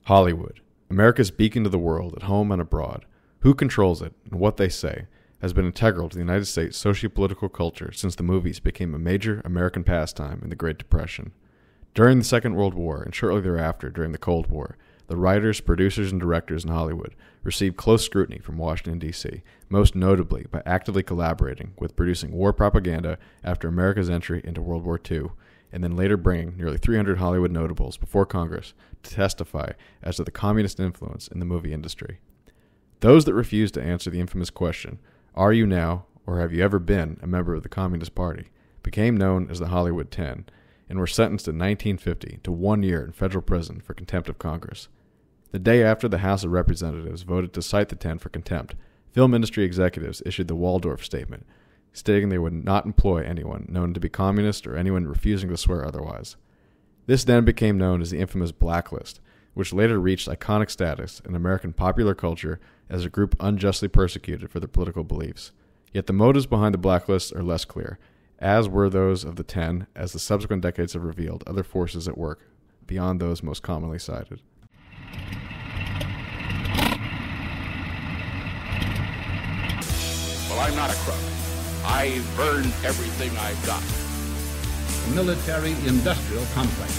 Hollywood, America's beacon to the world at home and abroad, who controls it and what they say, has been integral to the United States sociopolitical culture since the movies became a major American pastime in the Great Depression. During the Second World War and shortly thereafter during the Cold War, the writers, producers, and directors in Hollywood received close scrutiny from Washington, D.C., most notably by actively collaborating with producing war propaganda after America's entry into World War II, and then later bringing nearly 300 Hollywood notables before Congress to testify as to the communist influence in the movie industry. Those that refused to answer the infamous question, "Are you now, or have you ever been, a member of the Communist Party?" became known as the Hollywood 10, and were sentenced in 1950 to 1 year in federal prison for contempt of Congress. The day after the House of Representatives voted to cite the 10 for contempt, film industry executives issued the Waldorf Statement, stating they would not employ anyone known to be communist or anyone refusing to swear otherwise. This then became known as the infamous blacklist, which later reached iconic status in American popular culture as a group unjustly persecuted for their political beliefs. Yet the motives behind the blacklist are less clear, as were those of the 10, as the subsequent decades have revealed other forces at work beyond those most commonly cited. Well, I'm not a crook. I've earned everything I've got. Military-industrial complex.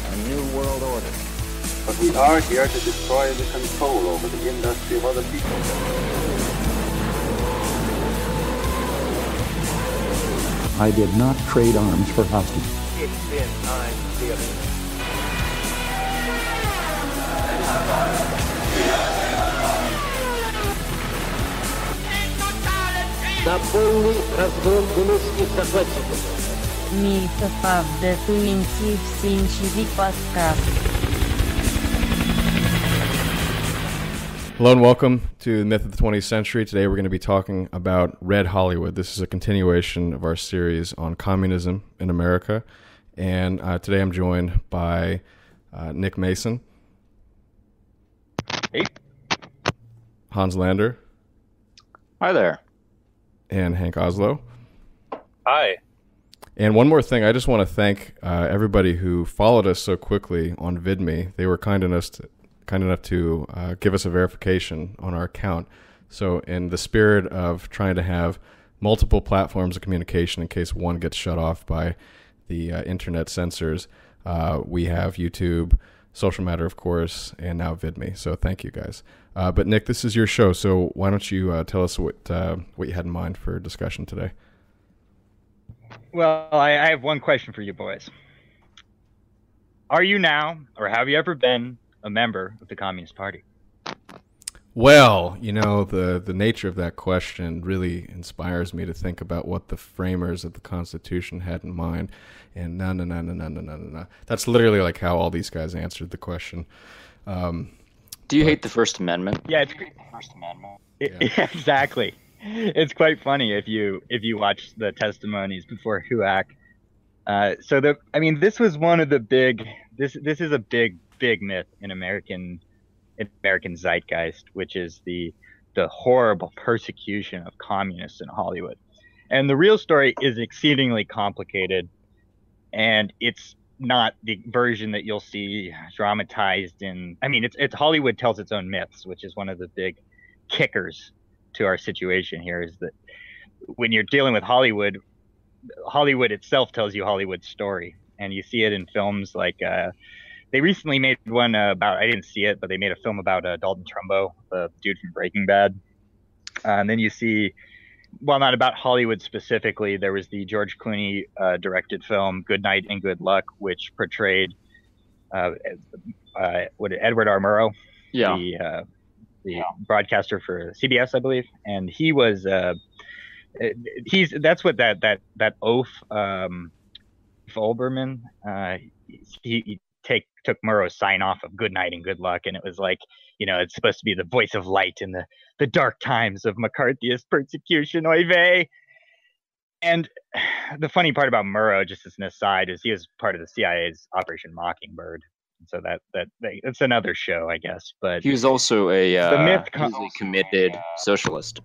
A new world order. But we are here to destroy the control over the industry of other people. I did not trade arms for hostages. It's been time stealing. На полный разгром гнусных захватчиков. Myth20c podcast. Hello and welcome to the Myth of the 20th Century. Today we're going to be talking about Red Hollywood. This is a continuation of our series on communism in America. And today I'm joined by Nick Mason. Hey. Hans Lander. Hi there. And Hank Oslo. Hi. And one more thing, I just want to thank everybody who followed us so quickly on VidMe. They were kind enough to give us a verification on our account. So in the spirit of trying to have multiple platforms of communication in case one gets shut off by the internet censors, we have YouTube, Social Matter, of course, and now VidMe. So thank you guys. But Nick, this is your show, so why don't you tell us what you had in mind for discussion today? Well, I have one question for you boys. Are you now, or have you ever been, a member of the Communist Party? Well, you know, the nature of that question really inspires me to think about what the framers of the Constitution had in mind. And no. That's literally like how all these guys answered the question. Do you hate the First Amendment? Yeah, it's great. The First Amendment. Yeah, exactly. It's quite funny if you watch the testimonies before HUAC. This was one of the big. This is a big myth in American zeitgeist, which is the horrible persecution of communists in Hollywood. And the real story is exceedingly complicated, and it's not the version that you'll see dramatized in. I mean, it's Hollywood tells its own myths, which is one of the big kickers to our situation here, is that when you're dealing with Hollywood itself tells you Hollywood's story, and you see it in films like they recently made one about, I didn't see it, but they made a film about Dalton Trumbo, the dude from Breaking Bad. And then you see, well, not about Hollywood specifically, there was the George Clooney directed film Good Night and Good Luck, which portrayed Edward R. Murrow, the broadcaster for CBS, I believe. And he was that's what that oaf Olbermann, he took Murrow's sign off of Good Night and Good Luck, and it was like, you know, it's supposed to be the voice of light in the dark times of McCarthyist persecution, oy vey. And the funny part about Murrow, just as an aside, is he was part of the CIA's Operation Mockingbird. So that's another show, I guess. But he was also a committed socialist.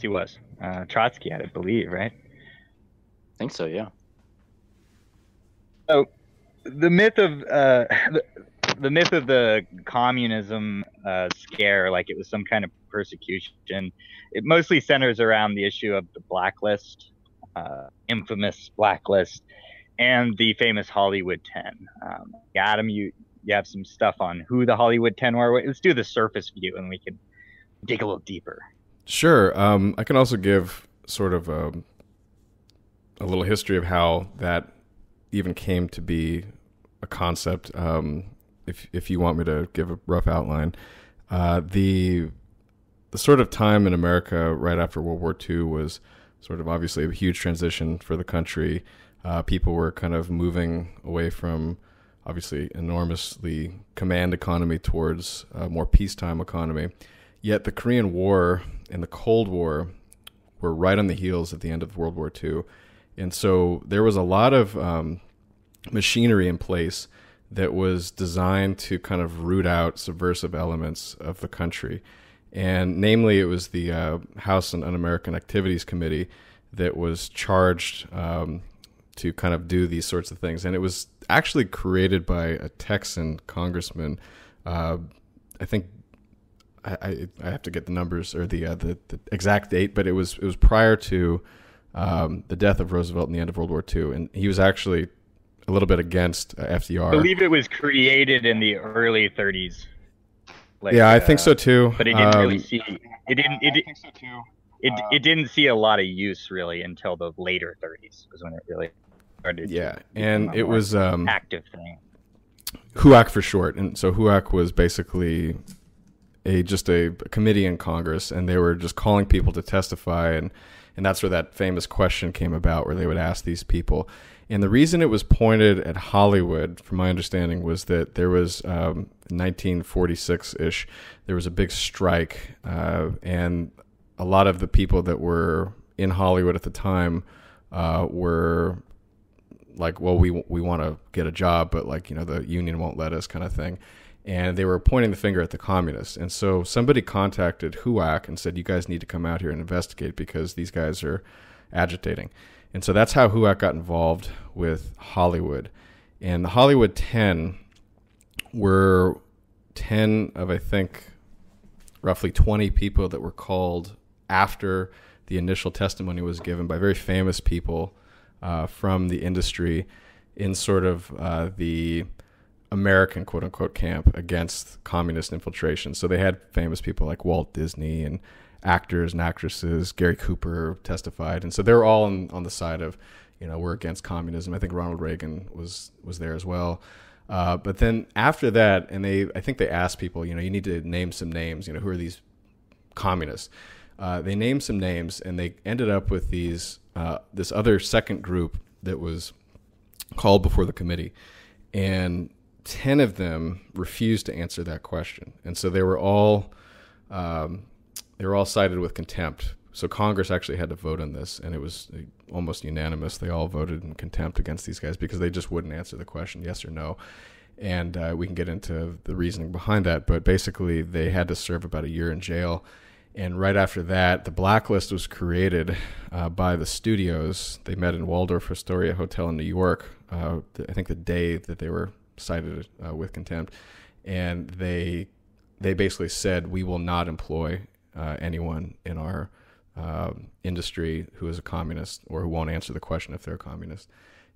He was Trotsky, I believe, right? think so, yeah. So the myth of the communism scare, like it was some kind of persecution, it mostly centers around the issue of the blacklist, infamous blacklist, and the famous Hollywood 10. Adam, you have some stuff on who the Hollywood 10 were. Let's do the surface view, and we can dig a little deeper. Sure. I can also give sort of a little history of how that even came to be a concept. If you want me to give a rough outline, the sort of time in America right after World War II was sort of obviously a huge transition for the country. People were kind of moving away from obviously enormously command economy towards a more peacetime economy. Yet the Korean War and the Cold War were right on the heels at the end of World War II. And so there was a lot of machinery in place that was designed to kind of root out subversive elements of the country. And namely, it was the House and Un-American Activities Committee that was charged to kind of do these sorts of things. And it was actually created by a Texan congressman. I think I have to get the numbers or the exact date, but it was prior to the death of Roosevelt and the end of World War II. And he was actually a little bit against FDR. I believe it was created in the early 30s. Like, yeah, I think so too. But it didn't really see it didn't see a lot of use really until the later 30s was when it really started. Yeah, and it was active thing. WWII for short, and so WWII was basically just a committee in Congress, and they were just calling people to testify, and that's where that famous question came about, where they would ask these people. And the reason it was pointed at Hollywood, from my understanding, was that there was 1946-ish, there was a big strike, and a lot of the people that were in Hollywood at the time were like, well, we want to get a job, but like, the union won't let us, kind of thing. And they were pointing the finger at the communists. And so somebody contacted WWII and said, you guys need to come out here and investigate because these guys are agitating. And so that's how WWII got involved with Hollywood. And the Hollywood 10 were 10 of, I think, roughly 20 people that were called after the initial testimony was given by very famous people from the industry in sort of the American quote-unquote camp against communist infiltration. So they had famous people like Walt Disney and actors and actresses. Gary Cooper testified. And so they were all on the side of, we're against communism. I think Ronald Reagan was there as well. But then after that, and I think they asked people, you need to name some names, who are these communists? They named some names, and they ended up with this other second group that was called before the committee. And 10 of them refused to answer that question. And so they were all cited with contempt. So Congress actually had to vote on this, and it was almost unanimous. They all voted in contempt against these guys because they just wouldn't answer the question, yes or no. And we can get into the reasoning behind that. But basically, they had to serve about a year in jail. And right after that, the blacklist was created by the studios. They met in Waldorf Astoria Hotel in New York, I think the day that they were cited with contempt. And they basically said, we will not employ anyone in our industry who is a communist or who won't answer the question if they're a communist.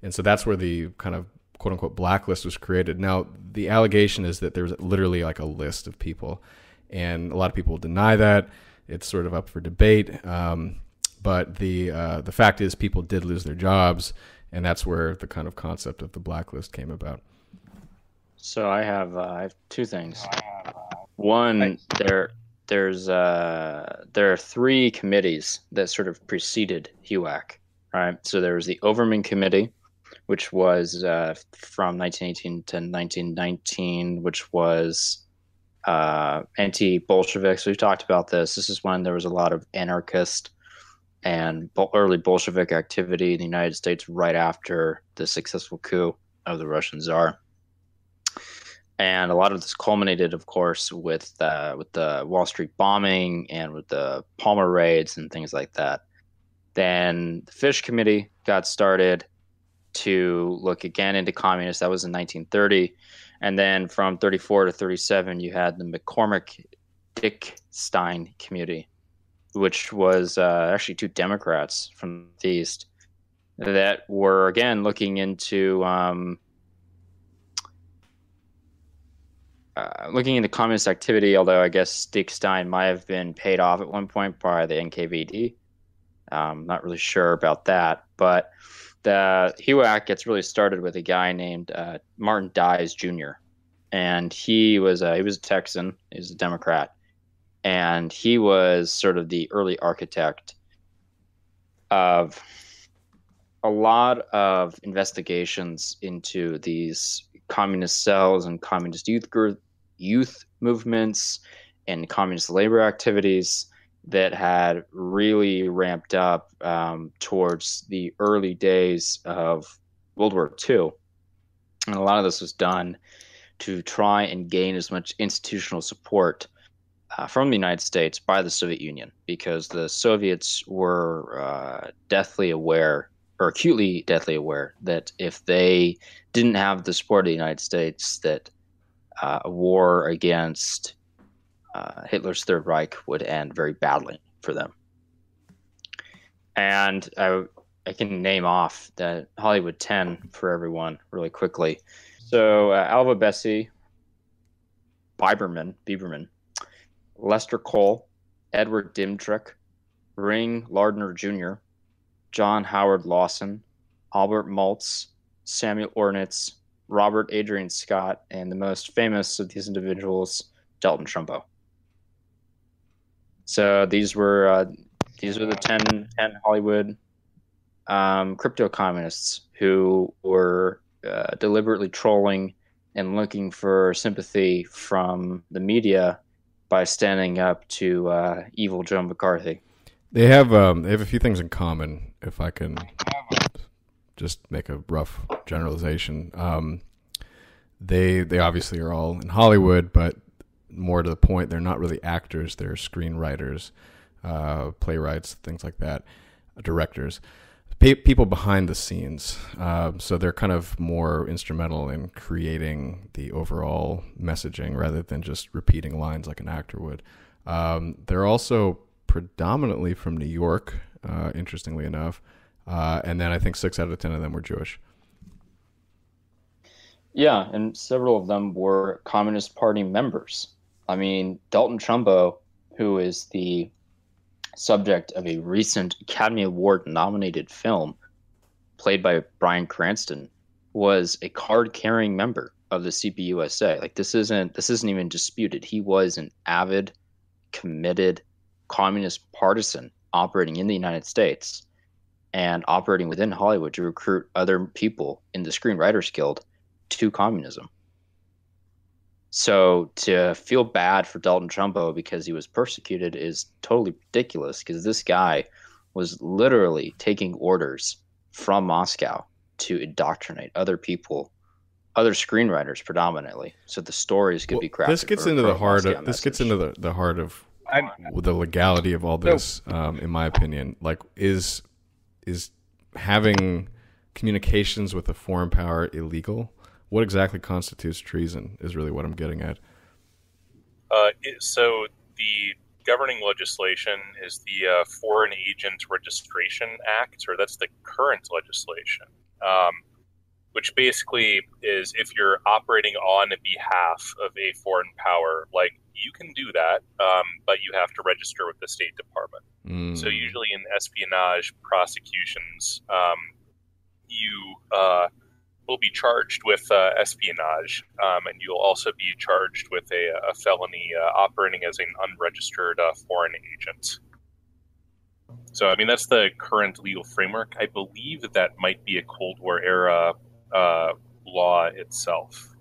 And so that's where the kind of quote-unquote blacklist was created. Now, the allegation is that there's literally like a list of people, and a lot of people deny that. It's sort of up for debate. But the fact is people did lose their jobs, and that's where the kind of concept of the blacklist came about. So I have two things. One, there are three committees that sort of preceded HUAC, right? So there was the Overman Committee, which was from 1918 to 1919, which was anti-Bolsheviks. We've talked about this. This is when there was a lot of anarchist and early Bolshevik activity in the United States right after the successful coup of the Russian Tsar. And a lot of this culminated, of course, with the Wall Street bombing and with the Palmer raids and things like that. Then the Fish Committee got started to look again into communists. That was in 1930. And then from 34 to 37, you had the McCormick-Dick-Stein Committee, which was actually two Democrats from the East that were, again, looking into communist activity, although I guess Dick-Stein might have been paid off at one point by the NKVD. Not really sure about that, but the HUAC gets really started with a guy named Martin Dies Jr. And he was a Texan. He was a Democrat, and he was sort of the early architect of a lot of investigations into these communist cells and communist youth movements and communist labor activities that had really ramped up towards the early days of World War II. And a lot of this was done to try and gain as much institutional support from the United States by the Soviet Union, because the Soviets were deathly aware, or acutely deathly aware, that if they didn't have the support of the United States, that a war against Hitler's Third Reich would end very badly for them. And I can name off the Hollywood 10 for everyone really quickly. So Alva Bessie, Biberman, Lester Cole, Edward Dimtrick, Ring Lardner Jr., John Howard Lawson, Albert Maltz, Samuel Ornitz, Robert Adrian Scott, and the most famous of these individuals, Dalton Trumbo. So these were the 10 Hollywood crypto communists who were deliberately trolling and looking for sympathy from the media by standing up to evil Joe McCarthy. They have a few things in common, if I can just make a rough generalization. They obviously are all in Hollywood, but more to the point, they're not really actors. They're screenwriters, playwrights, things like that, directors, people behind the scenes. So they're kind of more instrumental in creating the overall messaging rather than just repeating lines like an actor would. They're also predominantly from New York, interestingly enough. And then I think 6 out of 10 of them were Jewish. Yeah, and several of them were Communist Party members. I mean, Dalton Trumbo, who is the subject of a recent Academy Award-nominated film played by Bryan Cranston, was a card-carrying member of the CPUSA. Like, this isn't even disputed. He was an avid, committed communist partisan operating in the United States and operating within Hollywood to recruit other people in the Screenwriters Guild to communism. So to feel bad for Dalton Trumbo because he was persecuted is totally ridiculous, because this guy was literally taking orders from Moscow to indoctrinate other people, other screenwriters predominantly, so the stories could be crafted. This gets into the heart of the legality of all this, in my opinion. Like, is having communications with a foreign power illegal? What exactly constitutes treason is really what I'm getting at. So the governing legislation is the Foreign Agent Registration Act, or that's the current legislation, which basically is if you're operating on behalf of a foreign power, like, you can do that, but you have to register with the State Department. So usually in espionage prosecutions, you will be charged with espionage, and you'll also be charged with a felony operating as an unregistered foreign agent. So, I mean, that's the current legal framework. I believe that might be a Cold War era law itself.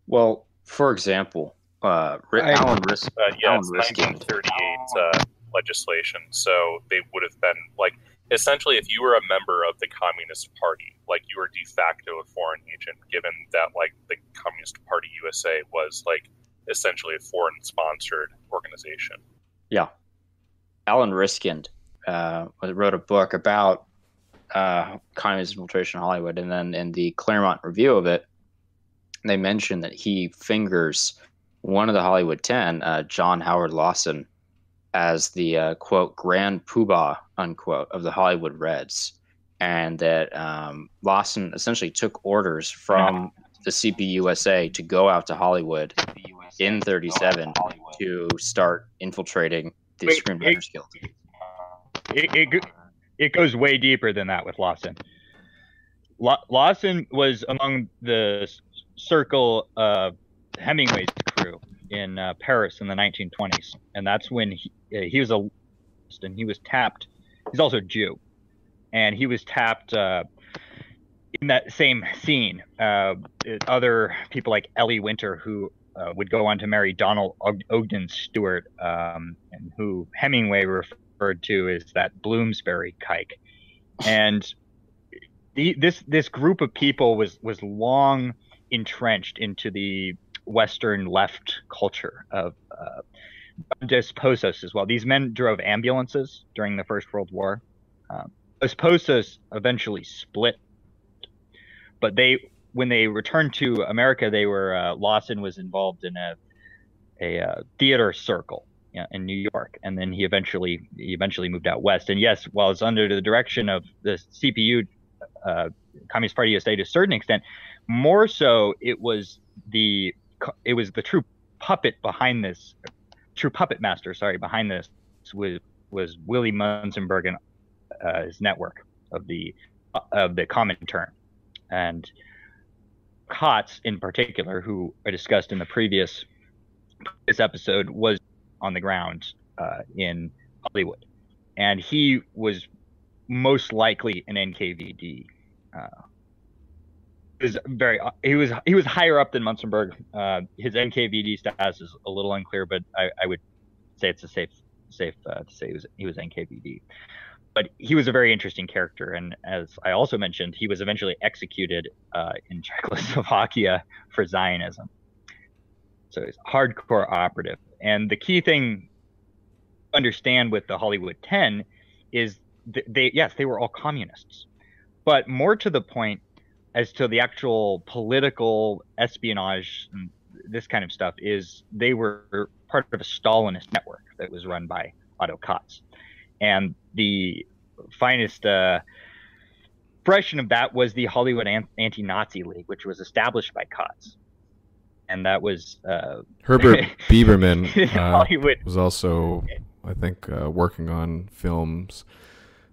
Well, for example, Alan Risk. It's 1938 legislation. So they would have been, like, essentially, if you were a member of the Communist Party, like, you were de facto a foreign agent, given that, like, the Communist Party USA was, like, essentially a foreign-sponsored organization. Yeah. Alan Riskind, wrote a book about communist infiltration in Hollywood, and then in the Claremont review of it, they mentioned that he fingers one of the Hollywood 10, John Howard Lawson, as the quote grand poobah unquote of the Hollywood Reds, and that Lawson essentially took orders from the CPUSA to go out to Hollywood in 1937 to start infiltrating the Screenwriters Guild. It goes way deeper than that with Lawson. Lawson was among the circle of Hemingway's crew in Paris in the 1920s, and that's when he was and he was tapped. He's also a Jew, and he was tapped in that same scene. Other people like Ellie Winter, who would go on to marry Donald Ogden Stewart, and who Hemingway referred to as that Bloomsbury kike. And this group of people was long entrenched into the Western left culture of Dos Pozos as well. These men drove ambulances during the First World War. Dos Pozos eventually split, but when they returned to America, they were Lawson was involved in a theater circle in New York, and then he eventually moved out west. And yes, while it's under the direction of the CPU, Communist Party USA to a certain extent, more so it was the true puppet master behind this was Willie Munzenberg and his network of the Comintern, and Kotz in particular, who I discussed in the previous episode, was on the ground in Hollywood, and he was most likely an NKVD. He was higher up than Munzenberg. His NKVD status is a little unclear, but I would say it's safe to say he was NKVD. But he was a very interesting character, and as I also mentioned, he was eventually executed in Czechoslovakia for Zionism. So he's a hardcore operative. And the key thing to understand with the Hollywood 10 is they were all communists. But more to the point, as to the actual political espionage and this kind of stuff, is they were part of a Stalinist network that was run by Otto Kotz. And the finest expression of that was the Hollywood Anti-Nazi League, which was established by Kotz. And that was Herbert Bieberman Hollywood was also, I think, working on films,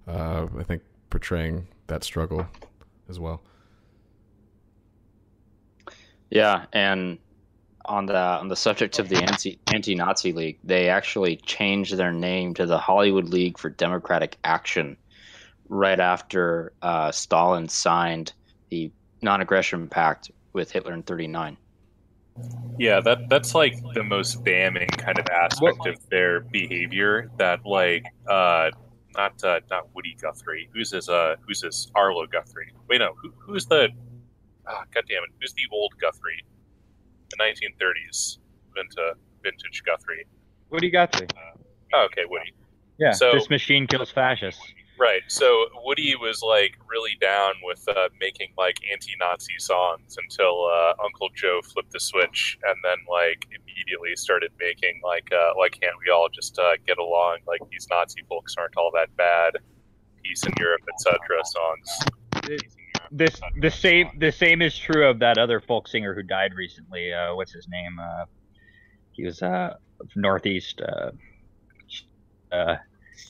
I think, portraying that struggle as well. Yeah, and on the subject of the Anti-Nazi League, they actually changed their name to the Hollywood League for Democratic Action right after Stalin signed the non-aggression pact with Hitler in 1939. Yeah, that's like the most damning kind of aspect of their behavior. That like not Woody Guthrie. Who's this Arlo Guthrie? Wait, no, who's the God damn it, who's the old Guthrie? The 1930s vintage Guthrie. Woody Guthrie. Okay, Woody. Yeah, so, this machine kills fascists. Right. So Woody was like really down with making like anti-Nazi songs until Uncle Joe flipped the switch, and then like immediately started making like why can't we all just get along? Like these Nazi folks aren't all that bad. Peace in Europe, etc. songs. The same is true of that other folk singer who died recently. What's his name? He was Northeast.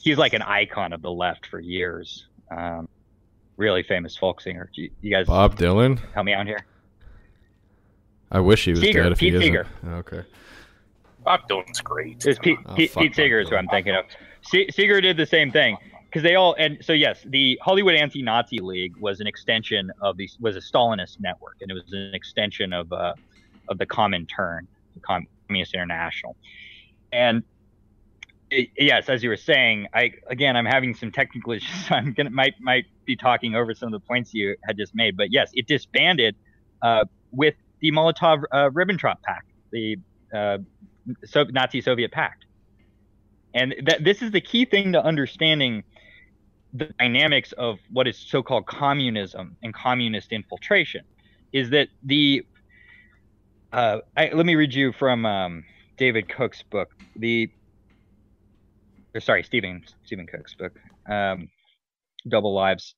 He's like an icon of the left for years. Really famous folk singer. You guys, Bob Dylan? Help me out here. I wish he was dead. If Pete he Seeger. isn't. Okay. Bob Dylan's great. It's Pete Seeger is who I'm thinking of. Seeger did the same thing. Because they all, and so yes, the Hollywood Anti-Nazi League was an extension of was a Stalinist network, and it was an extension of the Comintern, the Communist International. And yes, as you were saying, I'm having some technical issues, so I'm might be talking over some of the points you had just made. But yes, it disbanded with the Molotov-Ribbentrop Pact, the Nazi-Soviet pact. And this is the key thing to understanding the dynamics of what is so-called communism and communist infiltration is that let me read you from David Cook's book, Stephen Cook's book, Double Lives.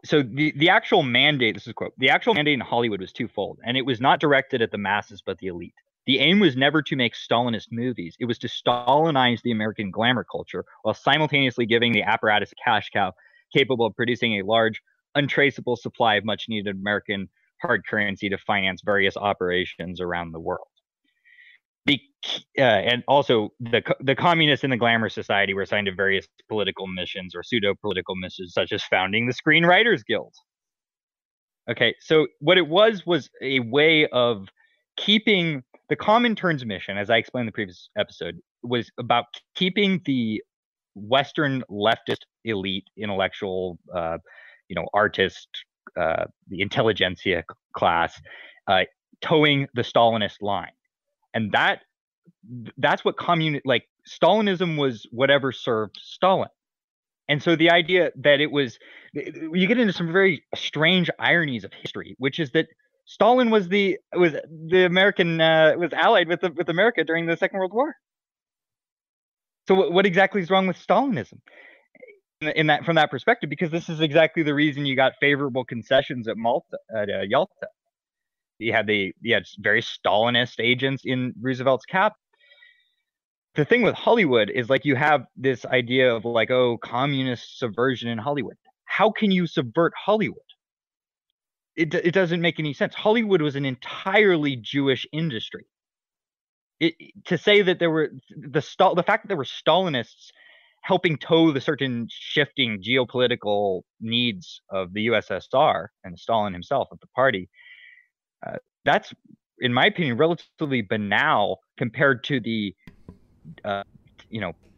So the actual mandate, this is a quote, the actual mandate in Hollywood was twofold, and it was not directed at the masses but the elite. The aim was never to make Stalinist movies. It was to Stalinize the American glamour culture while simultaneously giving the apparatus a cash cow capable of producing a large, untraceable supply of much-needed American hard currency to finance various operations around the world. And also, the communists in the glamour society were assigned to various political missions or pseudo-political missions, such as founding the Screenwriters Guild. Okay, so what it was a way of keeping the Comintern's mission, as I explained in the previous episode, was about keeping the Western leftist elite, intellectual, artist, the intelligentsia class, towing the Stalinist line. And that's what Stalinism was whatever served Stalin. And so the idea that you get into some very strange ironies of history, which is that Stalin was allied with America during the Second World War. So what exactly is wrong with Stalinism from that perspective? Because this is exactly the reason you got favorable concessions at Yalta. You had very Stalinist agents in Roosevelt's cap. The thing with Hollywood is you have this idea of communist subversion in Hollywood. How can you subvert Hollywood? It doesn't make any sense. Hollywood was an entirely Jewish industry. To say that there were the fact that there were Stalinists helping tow the certain shifting geopolitical needs of the USSR and Stalin himself of the party, that's, in my opinion, relatively banal compared to the,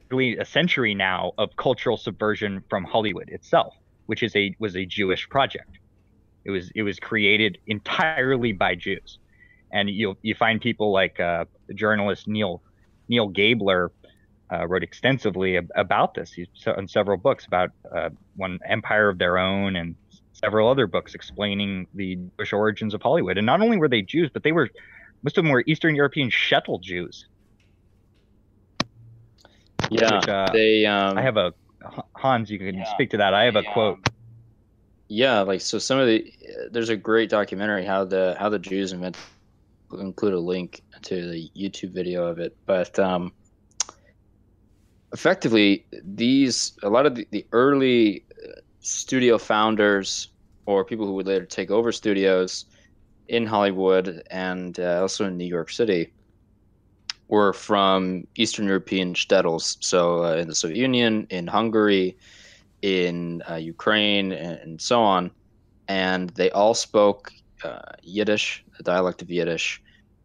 really a century now of cultural subversion from Hollywood itself, which was a Jewish project. It was created entirely by Jews, and you find people like the journalist Neil Gabler wrote extensively about this. He's in several books about one Empire of Their Own and several other books explaining the Jewish origins of Hollywood. And not only were they Jews, but most of them were Eastern European shtetl Jews. Yeah, I have a Hans. You can speak to that. I have a quote. Yeah, there's a great documentary how the Jews invented. We'll include a link to the YouTube video of it, but effectively, a lot of the early studio founders or people who would later take over studios in Hollywood and also in New York City were from Eastern European shtetls. So in the Soviet Union, in Hungary, in Ukraine, and so on. And they all spoke Yiddish, the dialect of Yiddish.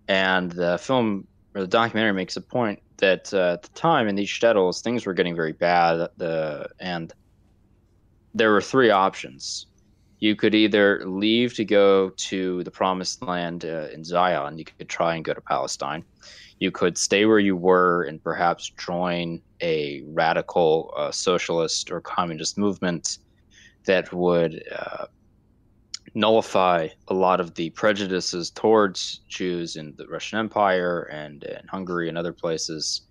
And the film or the documentary makes a point that at the time in these shtetls, things were getting very bad. And there were three options. You could either leave to go to the promised land in Zion. You could try and go to Palestine. You could stay where you were and perhaps join a radical socialist or communist movement that would nullify a lot of the prejudices towards Jews in the Russian Empire and in Hungary and other places.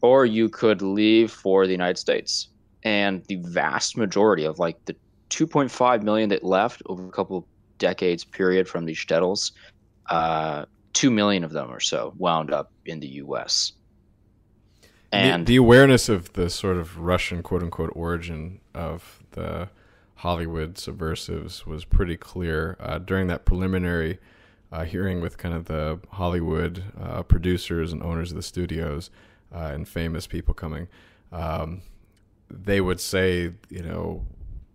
Or you could leave for the United States. And the vast majority of the 2.5 million that left over a couple of decades period from these shtetls, 2 million of them or so wound up in the U.S. And the awareness of the sort of Russian quote-unquote origin of the Hollywood subversives was pretty clear during that preliminary hearing with kind of the Hollywood producers and owners of the studios and famous people coming. They would say,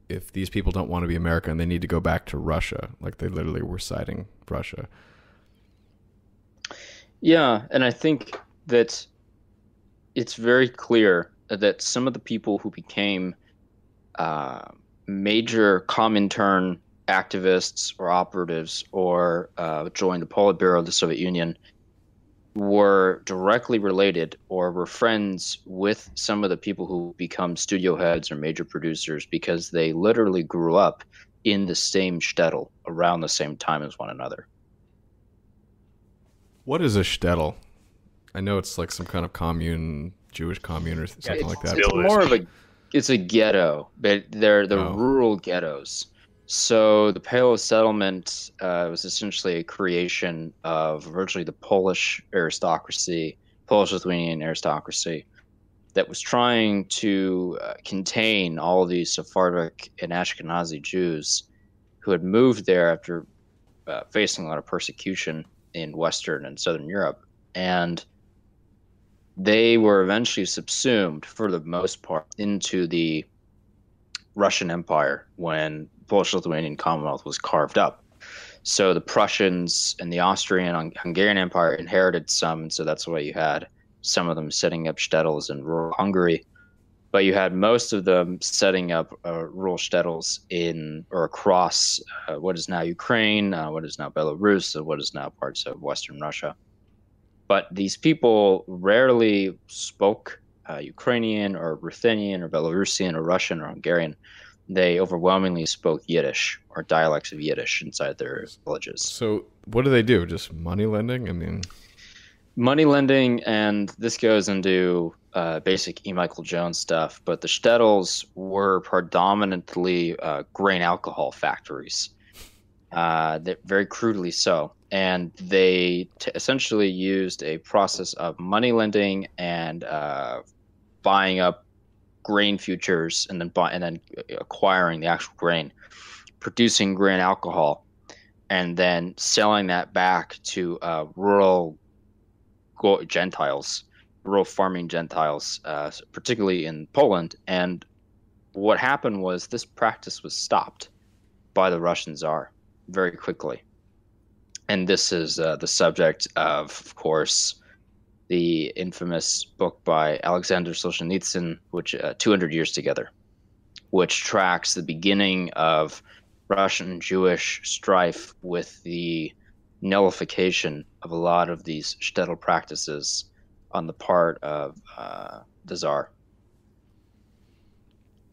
if these people don't want to be American, they need to go back to Russia. They literally were citing Russia. Yeah, and I think that it's very clear that some of the people who became major Comintern activists or operatives or joined the Politburo of the Soviet Union were directly related or were friends with some of the people who become studio heads or major producers because they literally grew up in the same shtetl around the same time as one another. What is a shtetl? I know it's like some kind of commune, Jewish commune or something like that. It's more of it's a ghetto, but they're rural ghettos. So the Pale Settlement was essentially a creation of virtually the Polish aristocracy, Polish-Lithuanian aristocracy, that was trying to contain all of these Sephardic and Ashkenazi Jews who had moved there after facing a lot of persecution in Western and Southern Europe. And they were eventually subsumed, for the most part, into the Russian Empire when Polish-Lithuanian Commonwealth was carved up. So the Prussians and the Austrian-Hungarian Empire inherited some, and so that's why you had some of them setting up shtetls in rural Hungary. But you had most of them setting up rural shtetls in or across what is now Ukraine, what is now Belarus, and what is now parts of Western Russia. But these people rarely spoke Ukrainian or Ruthenian or Belarusian or Russian or Hungarian. They overwhelmingly spoke Yiddish or dialects of Yiddish inside their villages. So what do they do? Just money lending? I mean, money lending, and this goes into basic E. Michael Jones stuff, but the shtetls were predominantly grain alcohol factories, very crudely so. And they essentially used a process of money lending and buying up grain futures and then acquiring the actual grain, producing grain alcohol, and then selling that back to rural Gentiles, rural farming Gentiles, particularly in Poland. And what happened was this practice was stopped by the Russian Tsar very quickly. And this is the subject of course, the infamous book by Alexander Solzhenitsyn, which 200 Years Together, which tracks the beginning of Russian Jewish strife with the nullification of a lot of these shtetl practices on the part of the Tsar.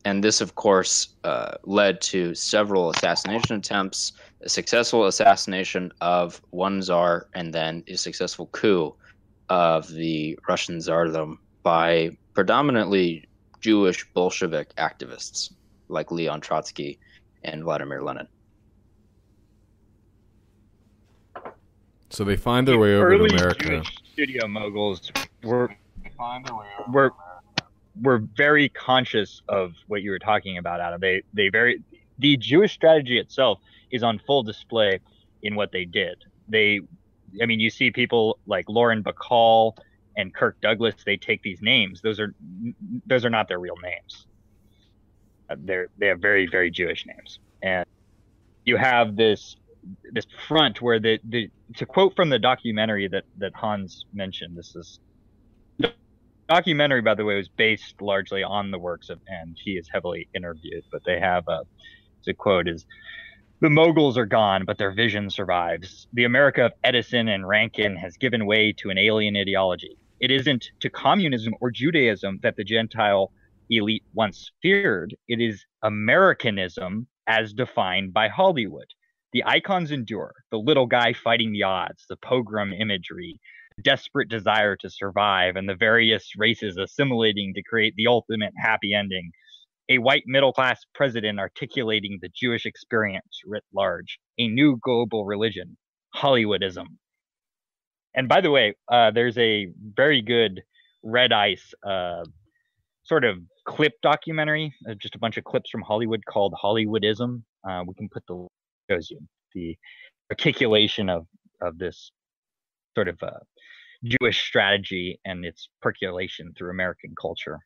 And this, of course, led to several assassination attempts, a successful assassination of one Tsar, and then a successful coup of the Russian Tsardom by predominantly Jewish Bolshevik activists like Leon Trotsky and Vladimir Lenin. So they find their way over to America. Jewish studio moguls were very conscious of what you were talking about, Adam. The Jewish strategy itself is on full display in what they did. You see people like Lauren Bacall and Kirk Douglas. They take these names. Those are not their real names. They have very, very Jewish names. And you have this front where to quote from the documentary that Hans mentioned, the documentary, by the way, was based largely on the works of, and he is heavily interviewed, but they have the quote is, "The moguls are gone, but their vision survives. The America of Edison and Rankin has given way to an alien ideology. It isn't to communism or Judaism that the Gentile elite once feared. It is Americanism as defined by Hollywood. The icons endure, the little guy fighting the odds, the pogrom imagery, desperate desire to survive, and the various races assimilating to create the ultimate happy ending. A white middle-class president articulating the Jewish experience writ large. A new global religion, Hollywoodism." And by the way, there's a very good Red Ice sort of clip documentary, just a bunch of clips from Hollywood called Hollywoodism. We can put shows you the articulation of this sort of Jewish strategy and its percolation through American culture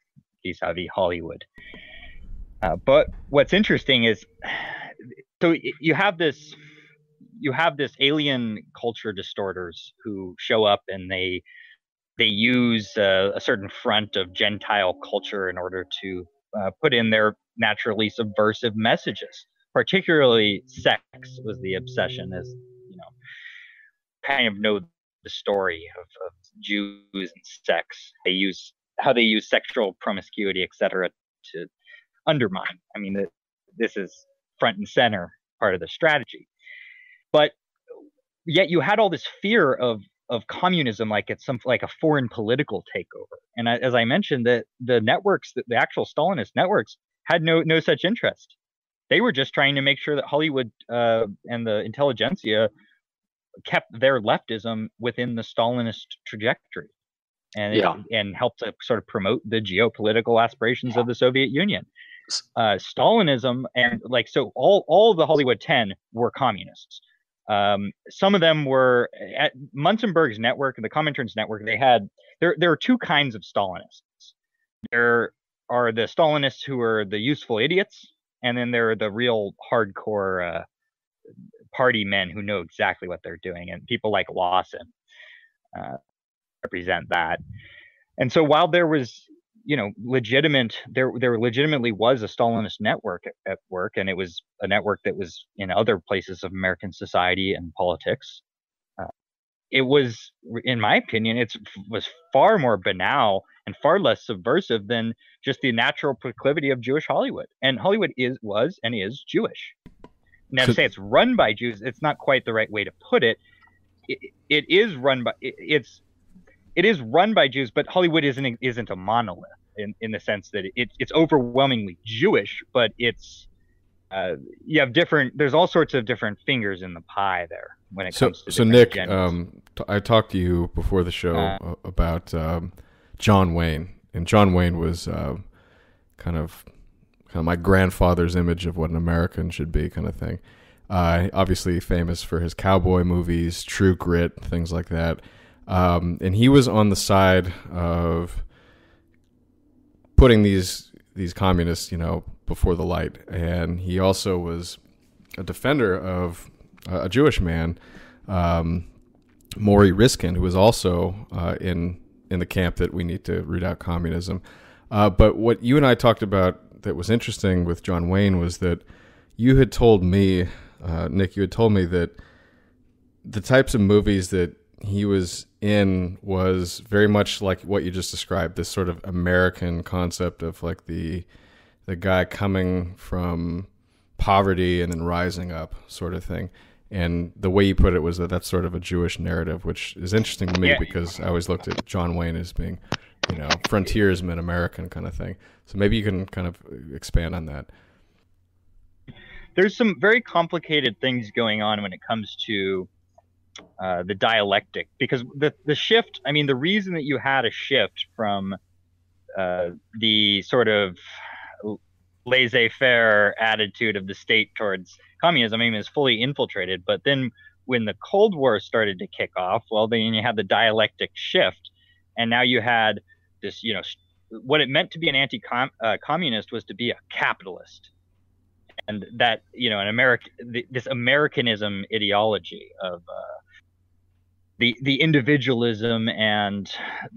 vis-a-vis Hollywood. But what's interesting is, so you have this alien culture distorters who show up and they use a certain front of Gentile culture in order to put in their naturally subversive messages. Particularly sex was the obsession, as you know, kind of know the story of Jews and sex. How they use sexual promiscuity, etc., to undermine. I mean, this is front and center part of the strategy. But yet you had all this fear of communism, like it's like a foreign political takeover. And as I mentioned, the networks, the actual Stalinist networks, had no such interest. They were just trying to make sure that Hollywood and the intelligentsia kept their leftism within the Stalinist trajectory, and helped to sort of promote the geopolitical aspirations of the Soviet Union. Stalinism and so all the Hollywood 10 were communists. Some of them were at Munzenberg's network, the Comintern's network. There are two kinds of Stalinists. There are the Stalinists who are the useful idiots, and then there are the real hardcore party men who know exactly what they're doing, and people like Lawson represent that. And so while there was there legitimately was a Stalinist network at work, and it was a network that was in other places of American society and politics. It was, in my opinion, it was far more banal and far less subversive than just the natural proclivity of Jewish Hollywood. And Hollywood was and is Jewish. Now, to say it's run by Jews, it's not quite the right way to put it. It is run by Jews, but Hollywood isn't a monolith in the sense that it's overwhelmingly Jewish, but it's you have there's all sorts of different fingers in the pie there when it comes to Nick, I talked to you before the show about John Wayne, and John Wayne was kind of my grandfather's image of what an American should be, kind of thing. Obviously famous for his cowboy movies, True Grit, things like that. And he was on the side of putting these communists, before the light. And he also was a defender of a Jewish man, Maury Riskin, who was also in the camp that we need to root out communism. But what you and I talked about that was interesting with John Wayne was that you had told me, Nick, that the types of movies that he was in was very much like what you just described, this sort of American concept of like the guy coming from poverty and then rising up sort of thing. And the way you put it was that that's sort of a Jewish narrative, which is interesting to me because I always looked at John Wayne as being, frontiersman American kind of thing. So maybe you can kind of expand on that. There's some very complicated things going on when it comes to the dialectic, because the shift, the reason that you had a shift from the sort of laissez-faire attitude of the state towards communism, is fully infiltrated. But then when the Cold War started to kick off, well, then you had the dialectic shift, and now you had this, what it meant to be an anti-communist was to be a capitalist. And that, this Americanism ideology of the individualism and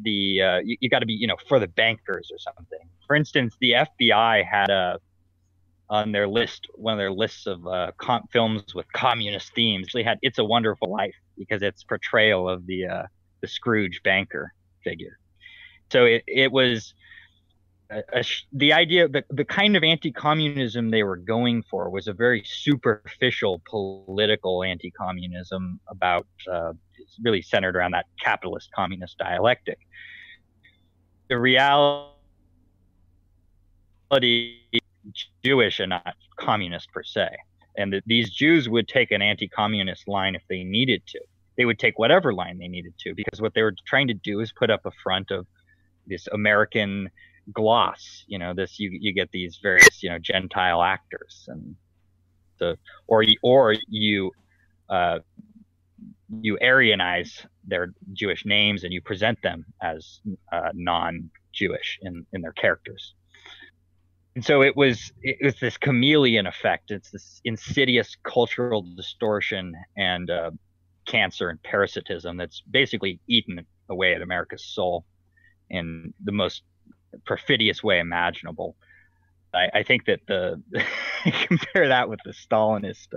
the you got to be for the bankers or something. For instance, the FBI had on their list, one of their lists of films with communist themes, they had "It's a Wonderful Life" because its portrayal of the Scrooge banker figure. So it was the idea that the kind of anti-communism they were going for was a very superficial political anti-communism about really centered around that capitalist communist dialectic. The reality is Jewish and not communist per se, and that these Jews would take an anti-communist line if they needed to. They would take whatever line they needed to, because what they were trying to do is put up a front of this American gloss, you get these various Gentile actors, and or you Aryanize their Jewish names and you present them as non-Jewish in their characters. And so it was this chameleon effect. It's this insidious cultural distortion and cancer and parasitism that's basically eaten away at America's soul in the most perfidious way imaginable. I think that compare that with the Stalinist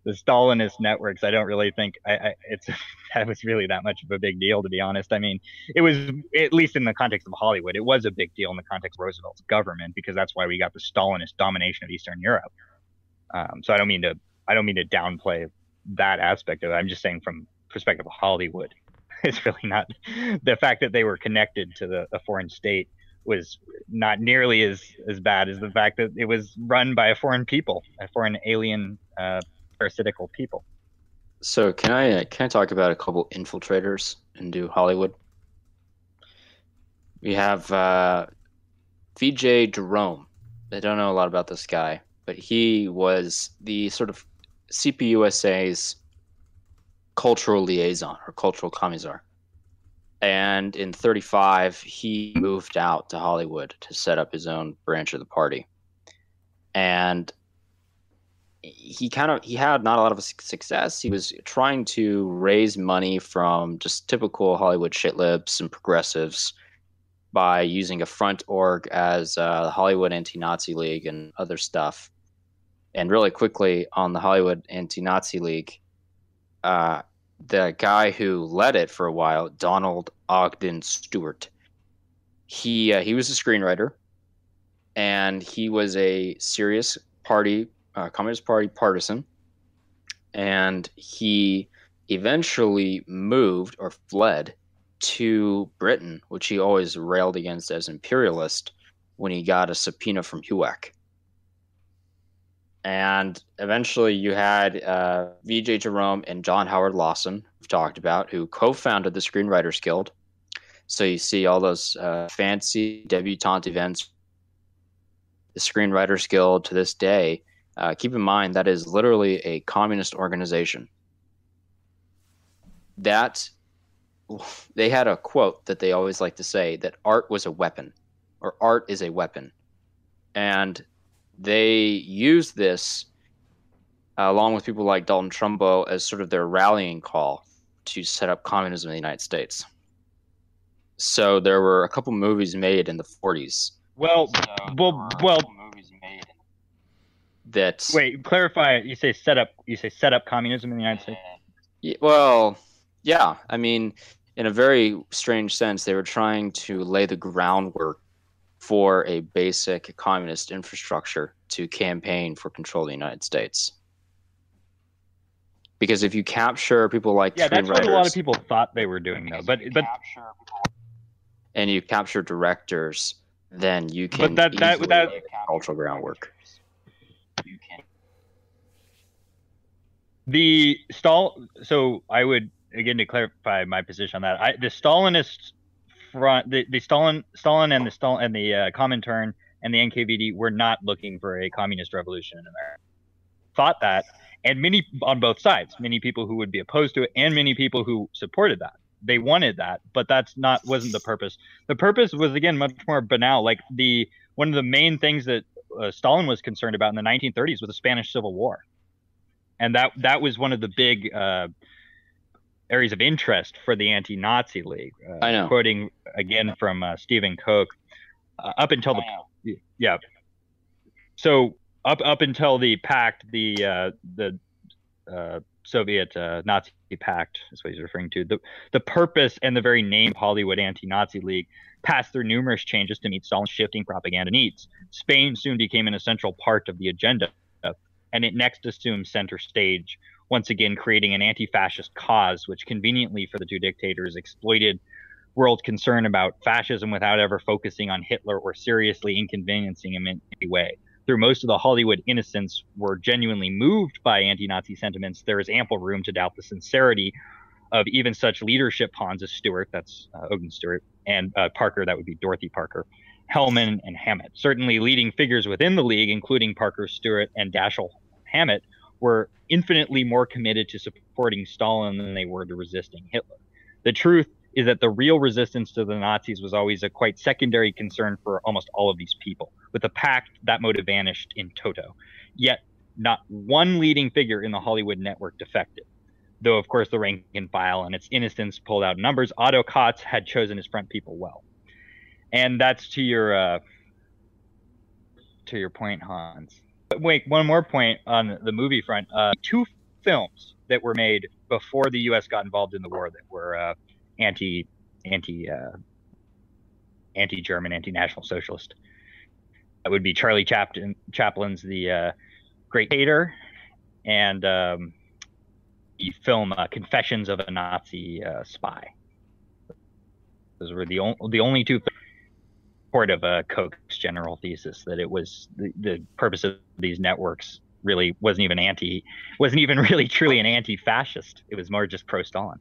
the Stalinist networks, I don't really think that was really that much of a big deal, to be honest. I mean, it was, at least in the context of Hollywood, it was a big deal in the context of Roosevelt's government, because that's why we got the Stalinist domination of Eastern Europe. So I don't mean to downplay that aspect of it. I'm just saying from perspective of Hollywood, it's really not, the fact that they were connected to a foreign state was not nearly as bad as the fact that it was run by a foreign alien, parasitical people. So can I talk about a couple infiltrators into Hollywood? We have VJ Jerome. I don't know a lot about this guy, but he was the sort of CPUSA's cultural liaison or cultural commissar. And in 1935, he moved out to Hollywood to set up his own branch of the party. And he had not a lot of success. He was trying to raise money from just typical Hollywood shitlibs and progressives by using a front org as the Hollywood Anti-Nazi League and other stuff. And really quickly on the Hollywood Anti-Nazi League, the guy who led it for a while, Donald Ogden Stewart, he was a screenwriter, and he was a serious Communist Party partisan, and he eventually moved or fled to Britain, which he always railed against as imperialist, when he got a subpoena from HUAC. And eventually you had V.J. Jerome and John Howard Lawson, we've talked about, who co-founded the Screenwriters Guild. So you see all those fancy debutante events. The Screenwriters Guild to this day, keep in mind, that is literally a communist organization. They had a quote that they always like to say, that art was a weapon, or art is a weapon. And they used this, along with people like Dalton Trumbo, as sort of their rallying call to set up communism in the United States. So there were a couple movies made in the 40s. That wait, clarify. You say set up communism in the United States? Well, yeah. I mean, in a very strange sense, they were trying to lay the groundwork for a basic communist infrastructure to campaign for control of the United States. Because if you capture people like that's what a lot of people thought they were doing, though. But and you capture directors, then you can lay the cultural groundwork. So I would, again, to clarify my position on that, the Stalinist front, the Stalin and the Comintern and the NKVD were not looking for a communist revolution in America. Thought that, and many on both sides, many people who would be opposed to it, and many people who supported that. They wanted that, but wasn't the purpose. The purpose was, again, much more banal. Like one of the main things that Stalin was concerned about in the 1930s was the Spanish Civil War, and that was one of the big areas of interest for the Anti-Nazi League. I know. Quoting again from Stephen Koch, up until So up until the pact, the Soviet Nazi pact is what he's referring to. The purpose and the very name Hollywood Anti-Nazi League passed through numerous changes to meet Stalin's shifting propaganda needs. Spain soon became an essential part of the agenda, and it next assumed center stage, once again creating an anti-fascist cause, which conveniently for the two dictators exploited world concern about fascism without ever focusing on Hitler or seriously inconveniencing him in any way. Through most of the Hollywood innocents were genuinely moved by anti-Nazi sentiments, there is ample room to doubt the sincerity of even such leadership pawns as Stewart, that's Ogden Stewart, and Parker, that would be Dorothy Parker, Hellman, and Hammett. Certainly leading figures within the League, including Parker, Stewart, and Dashiell Hammett, were infinitely more committed to supporting Stalin than they were to resisting Hitler. The truth is that the real resistance to the Nazis was always a quite secondary concern for almost all of these people. With the pact, that motive vanished in toto. Yet, not one leading figure in the Hollywood network defected. Though, of course, the rank and file and its innocents pulled out numbers, Otto Kotz had chosen his front people well. And that's to your point, Hans. Wait, one more point on the movie front. Two films that were made before the U.S. got involved in the war that were anti-German, anti-national socialist. That would be Charlie Chaplin's The Great Dictator, and the film Confessions of a Nazi Spy. Those were the only two part of Koch's general thesis, that it was the purpose of these networks really wasn't even really truly an anti-fascist. It was more just pro-Stalin.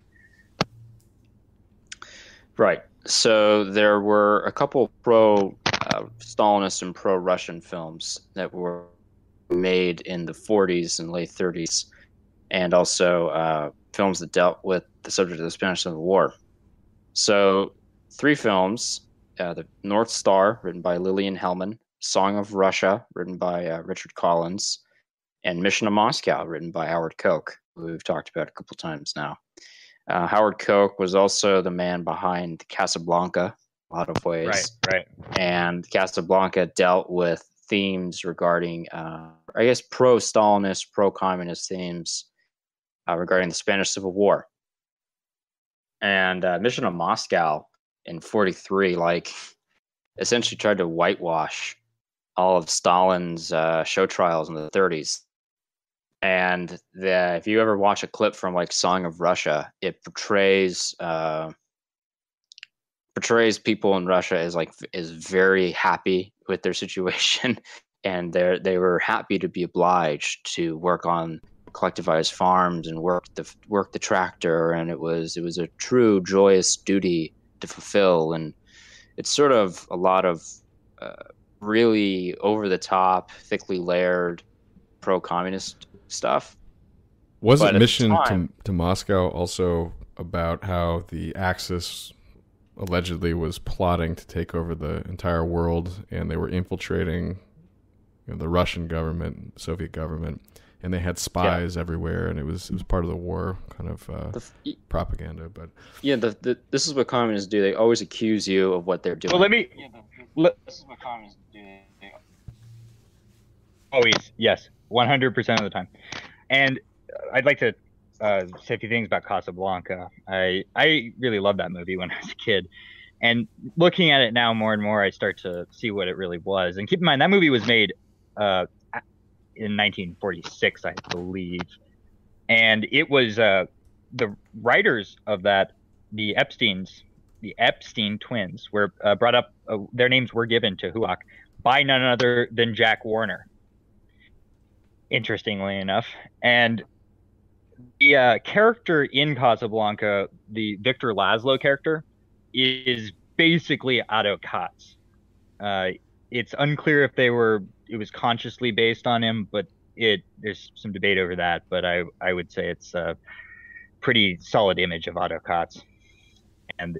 Right. So there were a couple pro-Stalinist and pro-Russian films that were made in the 40s and late 30s, and also films that dealt with the subject of the Spanish Civil War. So 3 films: The North Star, written by Lillian Hellman; Song of Russia, written by Richard Collins; and Mission to Moscow, written by Howard Koch, who we've talked about a couple times now. Howard Koch was also the man behind Casablanca, in a lot of ways. Right. And Casablanca dealt with themes regarding, pro-Stalinist, pro-communist themes regarding the Spanish Civil War. And Mission to Moscow in 1943, essentially tried to whitewash all of Stalin's show trials in the 1930s. And if you ever watch a clip from Song of Russia, it portrays people in Russia as very happy with their situation, and they were happy to be obliged to work on collectivized farms and work the tractor, and it was a true joyous duty to fulfill. And it's sort of a lot of really over the top, thickly layered pro-communist stuff. Wasn't Mission to Moscow also about how the Axis allegedly was plotting to take over the entire world, and they were infiltrating the Russian government, Soviet government, and they had spies everywhere, and it was part of the war kind of propaganda. But this is what communists do. They always accuse you of what they're doing. Well, this is what communists do. Always, yes, 100% of the time. And I'd like to say a few things about Casablanca. I really loved that movie when I was a kid. And looking at it now more and more, I start to see what it really was. And keep in mind, that movie was made in 1946, I believe. And it was the writers of that, the Epstein twins, were brought up, their names were given to HUAC by none other than Jack Warner, interestingly enough. And the character in Casablanca, the Victor Laszlo character, is basically Otto Katz. It's unclear if it was consciously based on him, but there's some debate over that. But I would say it's a pretty solid image of Otto Katz. And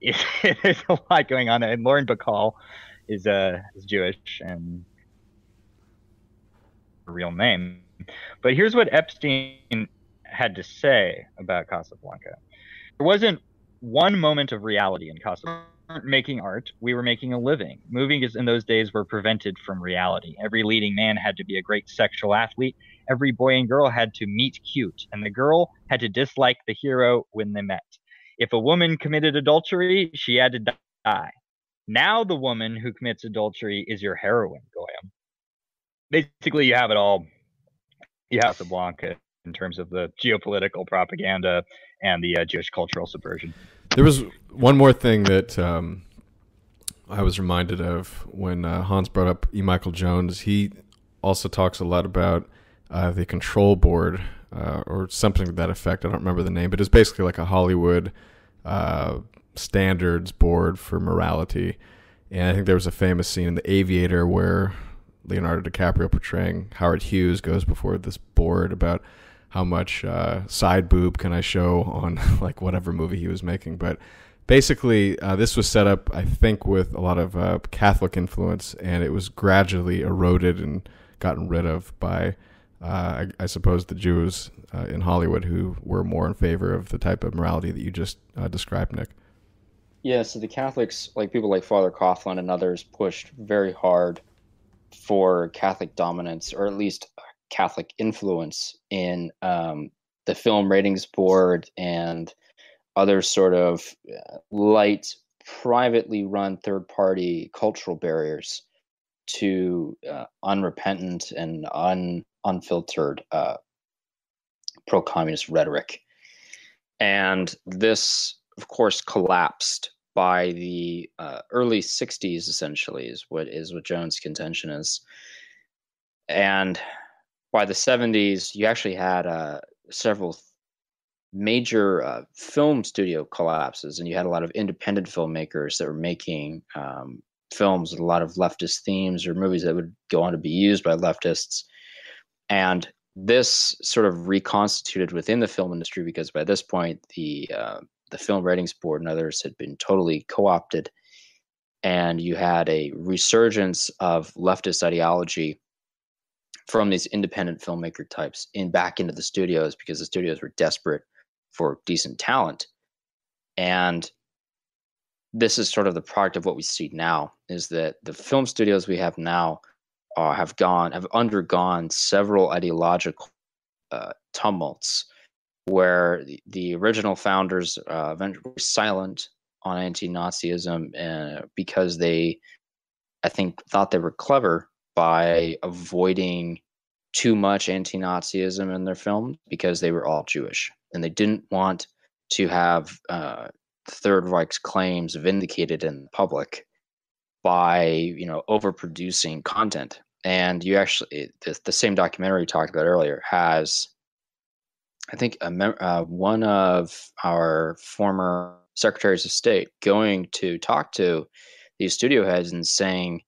there's a lot going on. And Lauren Bacall is Jewish and a real name. But here's what Epstein had to say about Casablanca. There wasn't one moment of reality in Casablanca. We weren't making art, we were making a living. Movies in those days were prevented from reality. Every leading man had to be a great sexual athlete. Every boy and girl had to meet cute, and the girl had to dislike the hero when they met. If a woman committed adultery, she had to die. Now the woman who commits adultery is your heroine, Goyam. Basically, you have it all. You have Casablanca in terms of the geopolitical propaganda and the Jewish cultural subversion. There was one more thing that I was reminded of when Hans brought up E. Michael Jones. He also talks a lot about the control board or something to that effect. I don't remember the name, but it's basically like a Hollywood standards board for morality. And I think there was a famous scene in The Aviator where Leonardo DiCaprio portraying Howard Hughes goes before this board about how much side boob can I show on like whatever movie he was making. But basically, this was set up, I think, with a lot of Catholic influence, and it was gradually eroded and gotten rid of by, I suppose, the Jews in Hollywood who were more in favor of the type of morality that you just described, Nick. Yeah, so the Catholics, like people like Father Coughlin and others, pushed very hard for Catholic dominance, or at least Catholic influence in the Film Ratings Board and other sort of light, privately run third-party cultural barriers to unrepentant and unfiltered pro-communist rhetoric. And this, of course, collapsed by the early 60s, essentially, is what Jones' contention is. And by the 70s, you actually had several major film studio collapses, and you had a lot of independent filmmakers that were making films with a lot of leftist themes or movies that would go on to be used by leftists. And this sort of reconstituted within the film industry, because by this point, the Film Ratings Board and others had been totally co-opted, and you had a resurgence of leftist ideology from these independent filmmaker types back into the studios, because the studios were desperate for decent talent. And this is sort of the product of what we see now, is that the film studios we have now have undergone several ideological tumults, where the original founders eventually were silent on anti-Nazism because they, I think, thought they were clever by avoiding too much anti-Nazism in their film, because they were all Jewish and they didn't want to have Third Reich's claims vindicated in the public by overproducing content. And you actually, the same documentary you talked about earlier has, I think, one of our former secretaries of state going to talk to these studio heads and saying,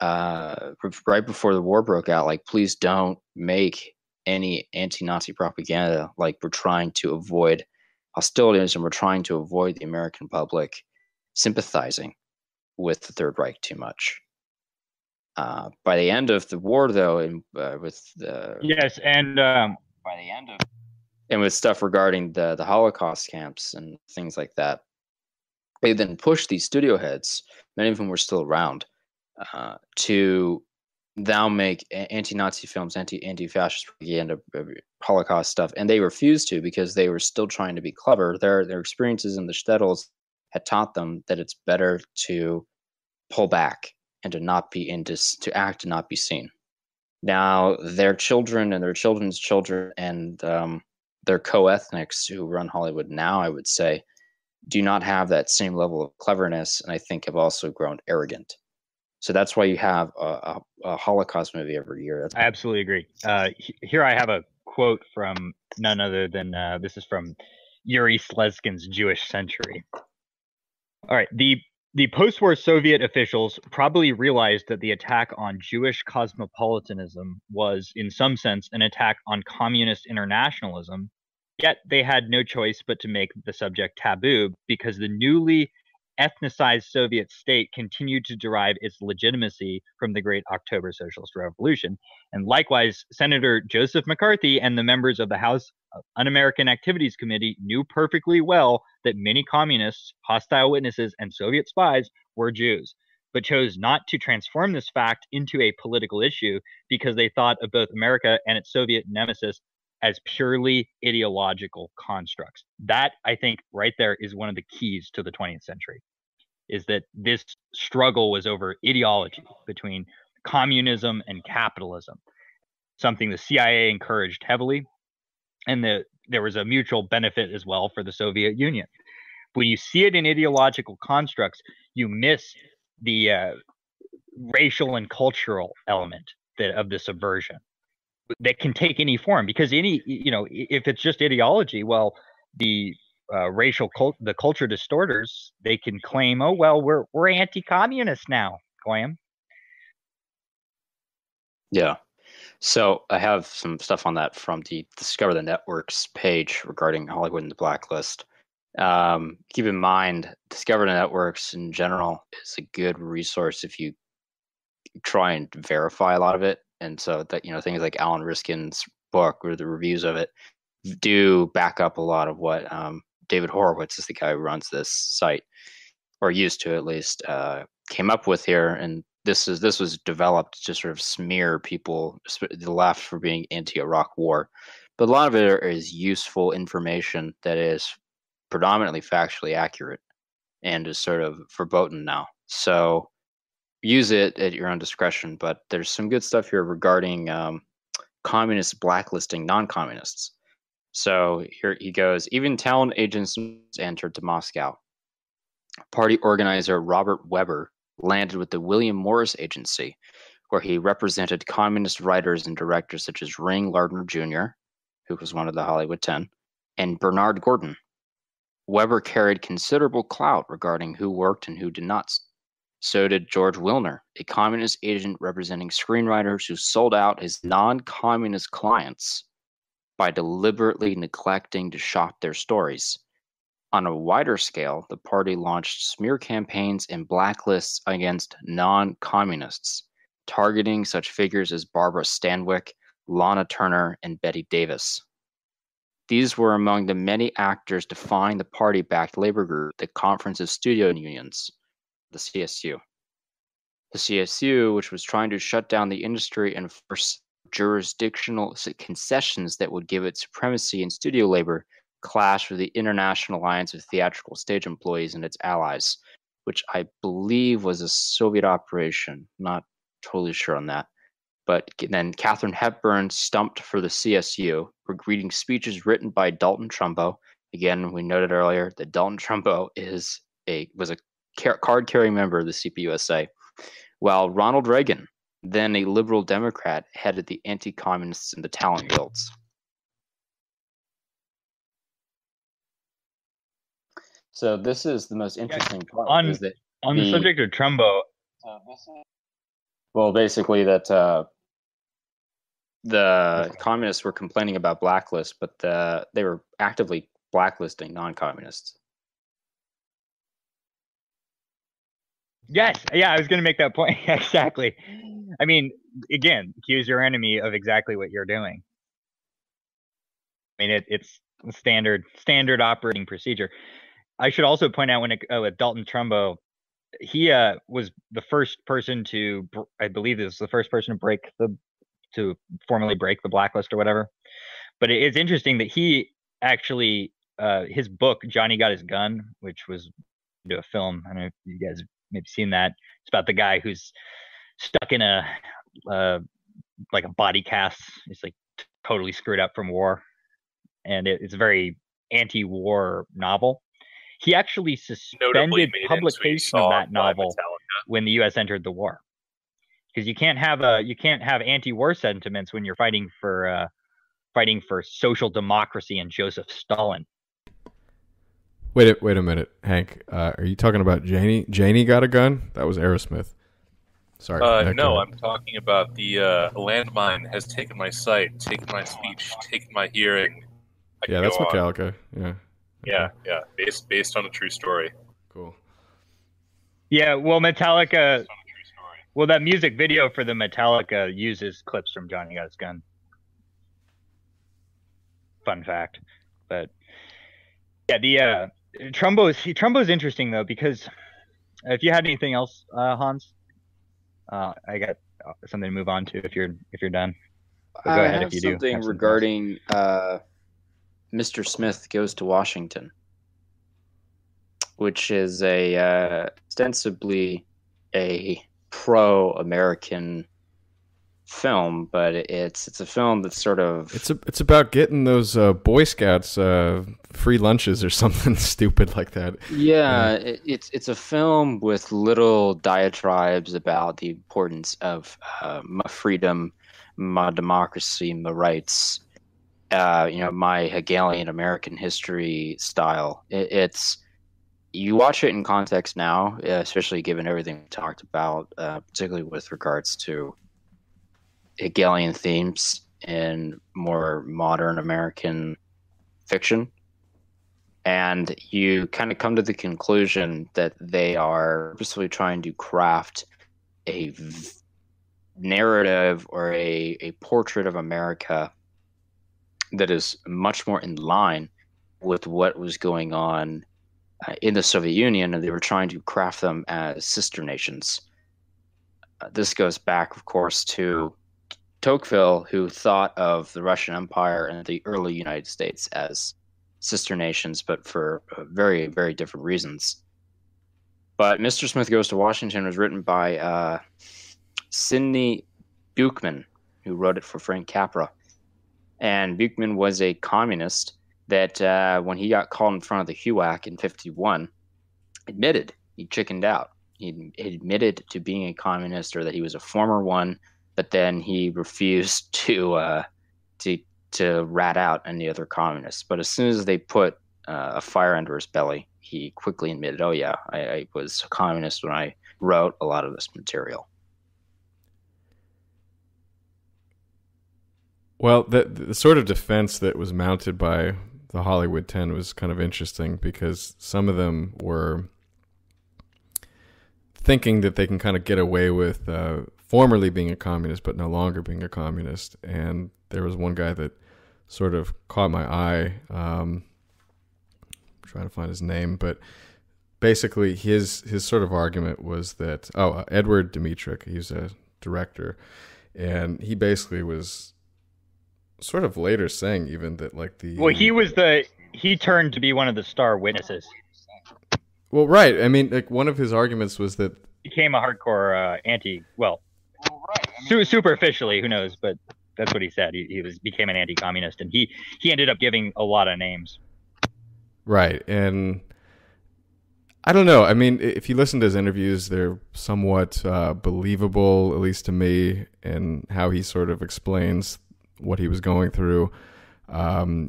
right before the war broke out, like, please don't make any anti-Nazi propaganda. Like, we're trying to avoid hostilities, and we're trying to avoid the American public sympathizing with the Third Reich too much. By the end of the war, though, with stuff regarding the Holocaust camps and things like that, they then pushed these studio heads, many of them were still around, to now make anti-Nazi films, anti-fascist propaganda, Holocaust stuff, and they refused to, because they were still trying to be clever. Their experiences in the shtetls had taught them that it's better to pull back and to act and not be seen. Now, their children and their children's children and their co-ethnics who run Hollywood now, I would say, do not have that same level of cleverness, and I think have also grown arrogant. So that's why you have a Holocaust movie every year. I absolutely agree. Here I have a quote from none other than, this is from Yuri Slezkin's Jewish Century. All right. The post-war Soviet officials probably realized that the attack on Jewish cosmopolitanism was, in some sense, an attack on communist internationalism, yet they had no choice but to make the subject taboo, because the newly ethnicized Soviet state continued to derive its legitimacy from the Great October Socialist Revolution. And likewise, Senator Joseph McCarthy and the members of the House Un-American Activities Committee knew perfectly well that many communists, hostile witnesses, and Soviet spies were Jews, but chose not to transform this fact into a political issue, because they thought of both America and its Soviet nemesis as purely ideological constructs. That, I think, right there is one of the keys to the 20th century, is that this struggle was over ideology between communism and capitalism, something the CIA encouraged heavily, and there was a mutual benefit as well for the Soviet Union. When you see it in ideological constructs, you miss the racial and cultural element of the subversion that can take any form, because if it's just ideology, well, the the culture distorters, they can claim, oh well, we're anti-communist now, Graham. Yeah. So I have some stuff on that from the Discover the Networks page regarding Hollywood and the blacklist. Keep in mind, Discover the Networks in general is a good resource if you try and verify a lot of it. And so that, things like Alan Riskin's book or the reviews of it do back up a lot of what David Horowitz is the guy who runs this site, or used to at least, came up with here. And this was developed to sort of smear people, the left, for being anti-Iraq war. But a lot of it is useful information that is predominantly factually accurate and is sort of verboten now. So use it at your own discretion. But there's some good stuff here regarding communists blacklisting non-communists. So here he goes. Even talent agents entered to Moscow. Party organizer Robert Weber landed with the William Morris Agency, where he represented communist writers and directors such as Ring Lardner Jr., who was one of the Hollywood 10, and Bernard Gordon. Weber carried considerable clout regarding who worked and who did not. So did George Wilner, a communist agent representing screenwriters who sold out his non-communist clients by deliberately neglecting to shop their stories. On a wider scale, the party launched smear campaigns and blacklists against non-communists, targeting such figures as Barbara Stanwyck, Lana Turner, and Betty Davis. These were among the many actors defying the party-backed labor group, the Conference of Studio Unions, the CSU. The CSU, which was trying to shut down the industry and force jurisdictional concessions that would give it supremacy in studio labor, clashed with the International Alliance of Theatrical Stage Employees and its allies, which I believe was a Soviet operation. Not totally sure on that. But then Katharine Hepburn stumped for the CSU, reading speeches written by Dalton Trumbo. Again, we noted earlier that Dalton Trumbo was a card-carrying member of the CPUSA, while Ronald Reagan, then a liberal Democrat, headed the anti-communists in the talent guilds. So this is the most interesting part. On is that the subject of Trumbo, well, basically that the communists were complaining about blacklists, but they were actively blacklisting non-communists. Yes, yeah, I was going to make that point. Exactly. I mean, again, accuse your enemy of exactly what you're doing. I mean, it's standard operating procedure. I should also point out with Dalton Trumbo, he was the first person to, I believe, this was the first person to formally break the blacklist or whatever. But it's interesting that he actually, his book Johnny Got His Gun, which was into a film. I don't know if you guys maybe seen that. It's about the guy who's stuck in a like a body cast. It's like totally screwed up from war, and it's a very anti-war novel. He actually suspended publication of that novel when the U.S. entered the war, because you can't have anti-war sentiments when you're fighting for social democracy and Joseph Stalin. Wait a minute, Hank. Are you talking about Janie Got a Gun? That was Aerosmith. Sorry. No, I'm talking about the landmine has taken my sight, taken my speech, taken my hearing. Yeah, that's Metallica. Yeah. Yeah, yeah. Based on a true story. Cool. Yeah, well, Metallica. Well, that music video for the Metallica uses clips from Johnny Got His Gun. Fun fact, but yeah, the Trumbo's interesting though, because if you had anything else, Hans, I got something to move on to if you're done. Go ahead if you do. Something regarding Mr. Smith Goes to Washington, which is ostensibly a pro-American film, but it's a film that's sort of it's about getting those Boy Scouts free lunches or something stupid like that. Yeah, it's a film with little diatribes about the importance of my freedom, my democracy, my rights. My Hegelian American history style. It's you watch it in context now, especially given everything we talked about, particularly with regards to Hegelian themes in more modern American fiction. And you kind of come to the conclusion that they are purposely trying to craft a narrative or a portrait of America that is much more in line with what was going on in the Soviet Union, and they were trying to craft them as sister nations. this goes back, of course, to Tocqueville, who thought of the Russian Empire and the early United States as sister nations, but for very, very different reasons. But Mr. Smith Goes to Washington was written by Sidney Buchman, who wrote it for Frank Capra. And Buchman was a communist that when he got called in front of the HUAC in 1951, admitted he chickened out. He admitted to being a communist, or that he was a former one, but then he refused to rat out any other communists. But as soon as they put a fire under his belly, he quickly admitted, oh yeah, I was a communist when I wrote a lot of this material. Well, the sort of defense that was mounted by the Hollywood 10 was kind of interesting, because some of them were thinking that they can kind of get away with formerly being a communist but no longer being a communist. And there was one guy that sort of caught my eye. Trying to find his name, but basically his sort of argument was that Edward Dmytryk, he's a director, and he basically was sort of later saying even that he turned to be one of the star witnesses. Well, right. I mean, like, one of his arguments was that he became a hardcore superficially, who knows, but that's what he said. He became an anti-communist, and he ended up giving a lot of names. Right, and I don't know. I mean, if you listen to his interviews, they're somewhat believable, at least to me, in how he sort of explains what he was going through.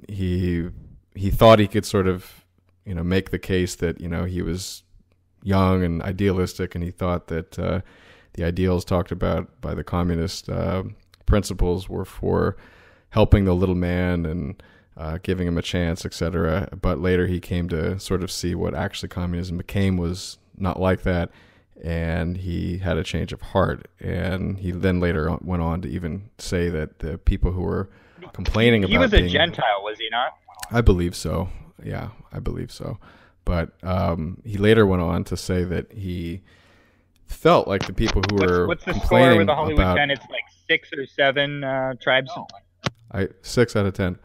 He thought he could sort of, make the case that, he was young and idealistic, and he thought that the ideals talked about by the communist principles were for helping the little man and giving him a chance, etc. But later he came to sort of see what actually communism became was not like that, and he had a change of heart. And he then later went on to even say that the people who were complaining about he was a Gentile, was he not? I believe so. Yeah, I believe so. But he later went on to say that he felt like the people who were what's the complaining score with the Hollywood about 10? It's like 6 or 7 tribes. 6 out of 10.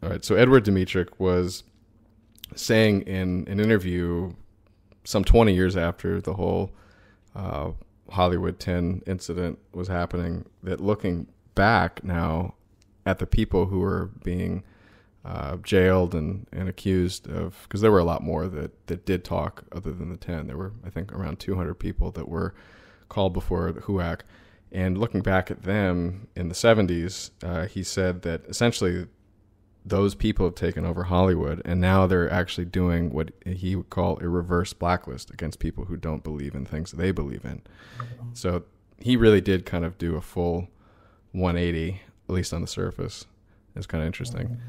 All right, so Edward Dmytryk was saying in an interview some 20 years after the whole Hollywood 10 incident was happening, that looking back now at the people who were being jailed and accused of, because there were a lot more that did talk other than the 10. There were, I think, around 200 people that were called before the HUAC. And looking back at them in the 70s, he said that essentially those people have taken over Hollywood, and now they're actually doing what he would call a reverse blacklist against people who don't believe in things they believe in. So he really did kind of do a full 180, at least on the surface. It's kind of interesting.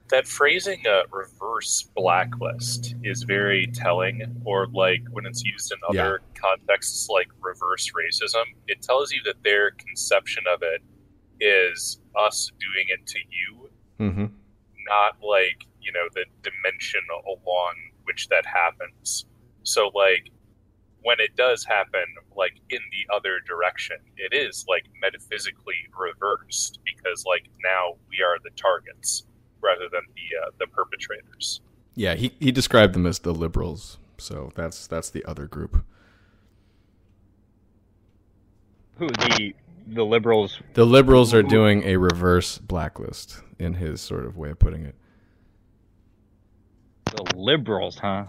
That phrasing, reverse blacklist, is very telling, or like when it's used in other contexts like reverse racism, it tells you that their conception of it is us doing it to you. Mm-hmm. Not like, the dimension along which that happens. So, like, when it does happen, like, in the other direction, it is, like, metaphysically reversed, because, like, now we are the targets rather than the perpetrators. Yeah, he described them as the liberals, so that's the other group. Who, the liberals? The liberals are doing a reverse blacklist, in his sort of way of putting it. The liberals, huh?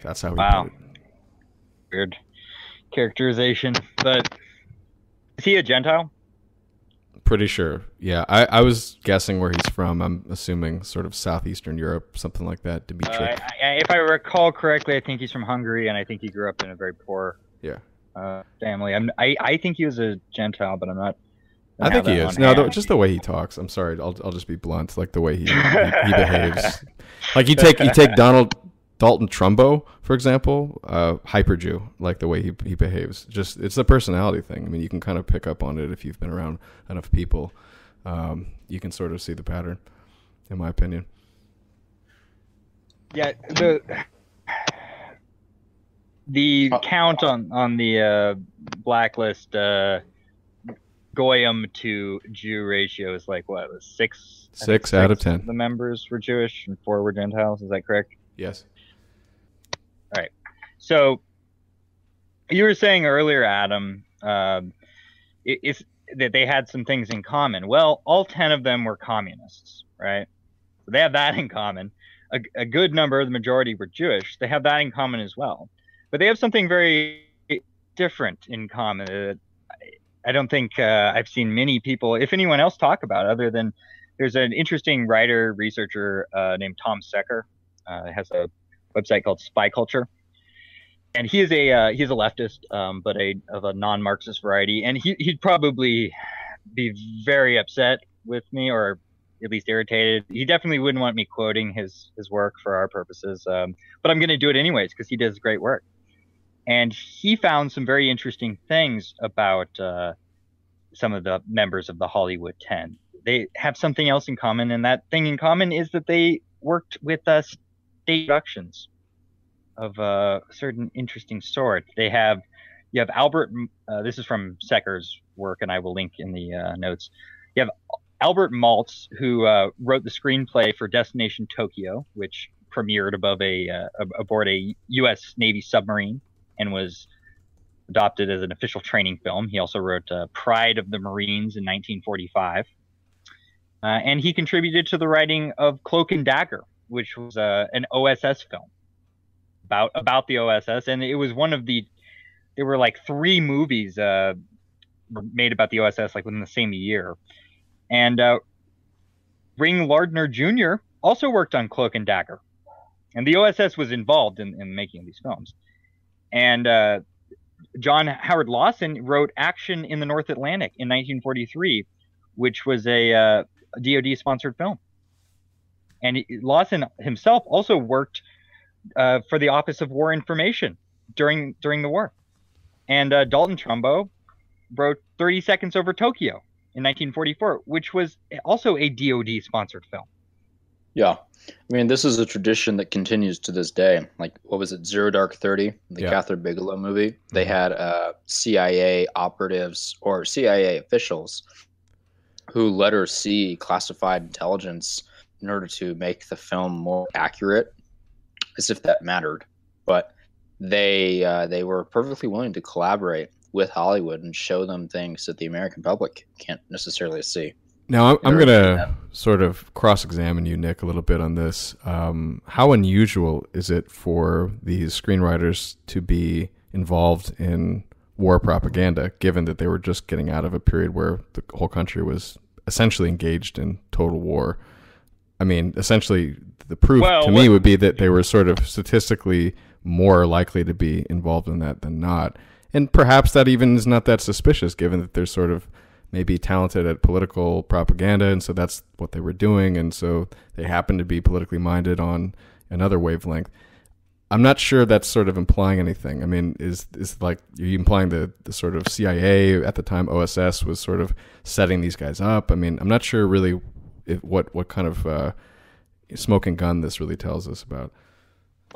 That's how he put it. Weird characterization. But is he a Gentile? Pretty sure. Yeah, I was guessing where he's from. I'm assuming sort of southeastern Europe, something like that. Dmytryk. If I recall correctly, I think he's from Hungary, and I think he grew up in a very poor family. I think he was a Gentile, but I'm not. I think he is. No, just the way he talks. I'm sorry. I'll just be blunt. Like the way he behaves. Like you take Dalton Trumbo, for example, hyper Jew, like the way he behaves. Just it's a personality thing. I mean, you can kind of pick up on it if you've been around enough people. You can sort of see the pattern, in my opinion. Yeah, The count on the blacklist Goyim to Jew ratio is like what? Six out of 10. The members were Jewish and 4 were Gentiles. Is that correct? Yes. All right. So you were saying earlier, Adam, it's that they had some things in common. Well, all 10 of them were communists, right? So they have that in common. A good number, the majority, were Jewish. They have that in common as well. But they have something very different in common. I don't think I've seen many people, if anyone else, talk about, other than there's an interesting writer, researcher named Tom Secker. Has a website called Spy Culture. And he's a leftist, but of a non-Marxist variety. And he'd probably be very upset with me, or at least irritated. He definitely wouldn't want me quoting his work for our purposes. But I'm going to do it anyways because he does great work. And he found some very interesting things about some of the members of the Hollywood 10. They have something else in common, and that thing in common is that they worked with state productions of a certain interesting sort. You have Albert, this is from Secker's work, and I will link in the notes. You have Albert Maltz, who wrote the screenplay for Destination Tokyo, which premiered aboard a U.S. Navy submarine and was adopted as an official training film. He also wrote Pride of the Marines in 1945. And he contributed to the writing of Cloak and Dagger, which was an OSS film about the OSS. And it was there were like 3 movies made about the OSS like within the same year. And Ring Lardner Jr. also worked on Cloak and Dagger. And the OSS was involved in making these films. And John Howard Lawson wrote Action in the North Atlantic in 1943, which was a DoD-sponsored film. And Lawson himself also worked for the Office of War Information during the war. And Dalton Trumbo wrote 30 Seconds Over Tokyo in 1944, which was also a DoD-sponsored film. Yeah. I mean, this is a tradition that continues to this day. Like, what was it, Zero Dark 30, the Catherine Bigelow movie? They had CIA operatives or CIA officials who letter C classified intelligence in order to make the film more accurate, as if that mattered. But they were perfectly willing to collaborate with Hollywood and show them things that the American public can't necessarily see. Now, I'm going to sort of cross-examine you, Nick, a little bit on this. How unusual is it for these screenwriters to be involved in war propaganda, given that they were just getting out of a period where the whole country was essentially engaged in total war? I mean, essentially, the proof to me would be that they were sort of statistically more likely to be involved in that than not. And perhaps that even is not that suspicious, given that they're sort of maybe talented at political propaganda, and so that's what they were doing, and so they happen to be politically minded on another wavelength. I'm not sure that's sort of implying anything. I mean, is like, are you implying the sort of CIA at the time, OSS, was sort of setting these guys up? I mean, I'm not sure really what kind of smoking gun this really tells us about.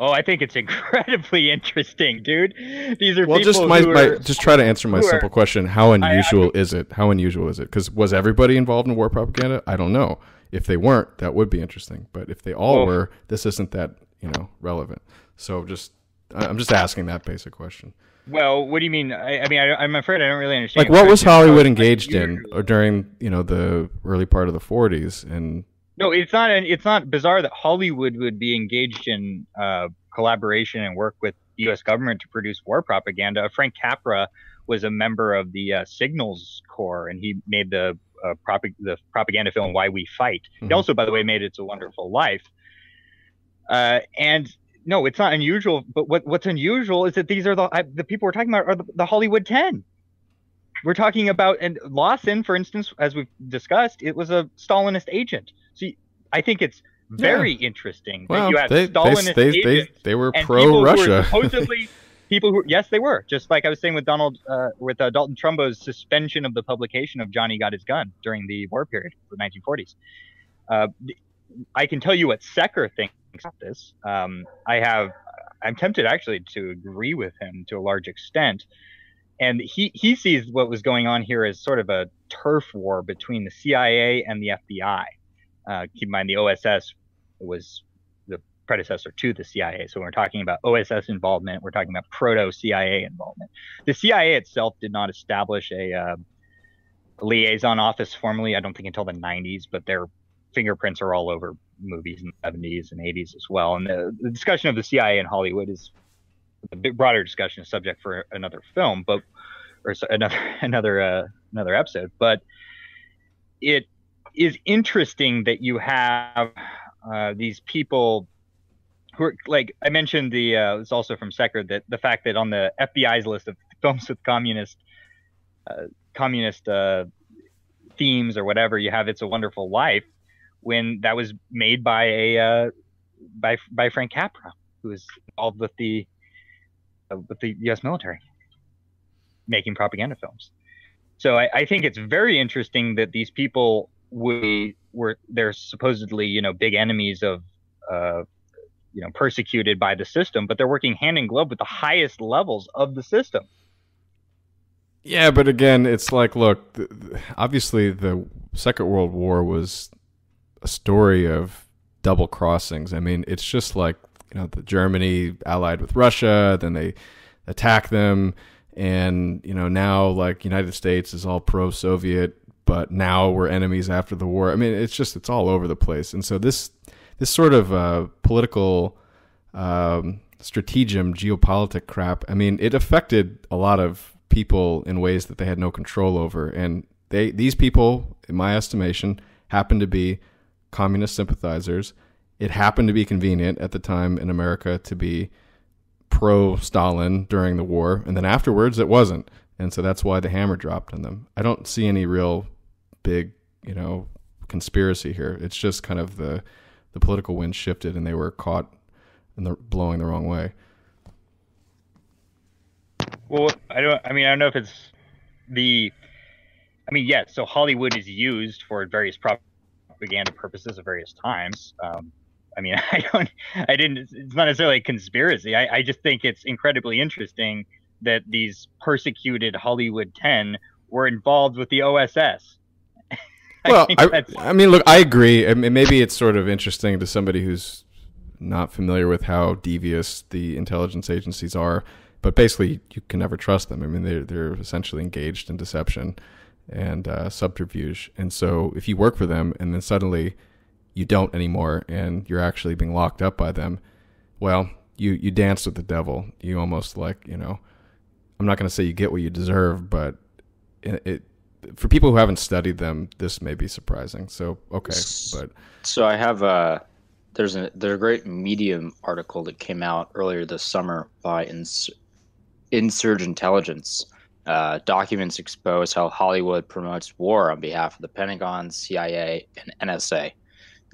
Oh, I think it's incredibly interesting, dude. These are just try to answer my simple question. How unusual is it? How unusual is it? Because was everybody involved in war propaganda? I don't know. If they weren't, that would be interesting. But if they all were, this isn't that, relevant. So I'm just asking that basic question. Well, what do you mean? I'm afraid I don't really understand. Like, what was Hollywood engaged in during, the early part of the 40s? And no, it's not bizarre that Hollywood would be engaged in collaboration and work with the U.S. government to produce war propaganda. Frank Capra was a member of the Signals Corps, and he made the propaganda film Why We Fight. Mm-hmm. He also, by the way, made It's a Wonderful Life. And no, it's not unusual. But what's unusual is that these are the people we're talking about are the Hollywood 10. We're talking about, and Lawson, for instance, as we've discussed, it was a Stalinist agent. So I think it's very interesting that you have Stalinist agents. They were pro-Russia. Supposedly, yes, they were. Just like I was saying with Dalton Trumbo's suspension of the publication of Johnny Got His Gun during the war period, the 1940s. I can tell you what Secker thinks about this. I I'm tempted actually to agree with him to a large extent. And he sees what was going on here as sort of a turf war between the CIA and the FBI. Keep in mind the OSS was the predecessor to the CIA. So when we're talking about OSS involvement, we're talking about proto-CIA involvement. The CIA itself did not establish a liaison office formally, I don't think until the 90s, but their fingerprints are all over movies in the 70s and 80s as well. And the discussion of the CIA in Hollywood is a bit broader discussion, subject for another film, but or another episode. But it is interesting that you have these people who are, like I mentioned, it's also from Secker, that the fact that on the FBI's list of films with communist themes or whatever, you have It's a Wonderful Life, when that was made by by Frank Capra, who was involved with the U.S. military, making propaganda films. So I think it's very interesting that these people they're supposedly big enemies of persecuted by the system, but they're working hand in glove with the highest levels of the system. Yeah, but again, it's like, look, obviously the Second World War was a story of double crossings. I mean, it's just like, the Germany allied with Russia, then they attack them, and now like United States is all pro-Soviet, but now we're enemies after the war. I mean, it's all over the place. And so this sort of political stratagem, geopolitic crap, I mean, it affected a lot of people in ways that they had no control over. And these people, in my estimation, happen to be communist sympathizers. It happened to be convenient at the time in America to be pro-Stalin during the war, and then afterwards it wasn't. And so that's why the hammer dropped on them. I don't see any real big, conspiracy here. It's just kind of the political wind shifted and they were caught blowing the wrong way. Well, I don't know if it's yes, so Hollywood is used for various propaganda purposes at various times. It's not necessarily a conspiracy. I just think it's incredibly interesting that these persecuted Hollywood 10 were involved with the OSS. Well, look, I agree. I mean, maybe it's sort of interesting to somebody who's not familiar with how devious the intelligence agencies are, but basically you can never trust them. I mean, they're essentially engaged in deception and subterfuge. And so if you work for them and then suddenly you don't anymore and you're actually being locked up by them, well, you dance with the devil. You almost like, I'm not going to say you get what you deserve, but it for people who haven't studied them, this may be surprising. So, okay. So I have there's a great Medium article that came out earlier this summer by Insurge Intelligence. Documents expose how Hollywood promotes war on behalf of the Pentagon, CIA, and NSA.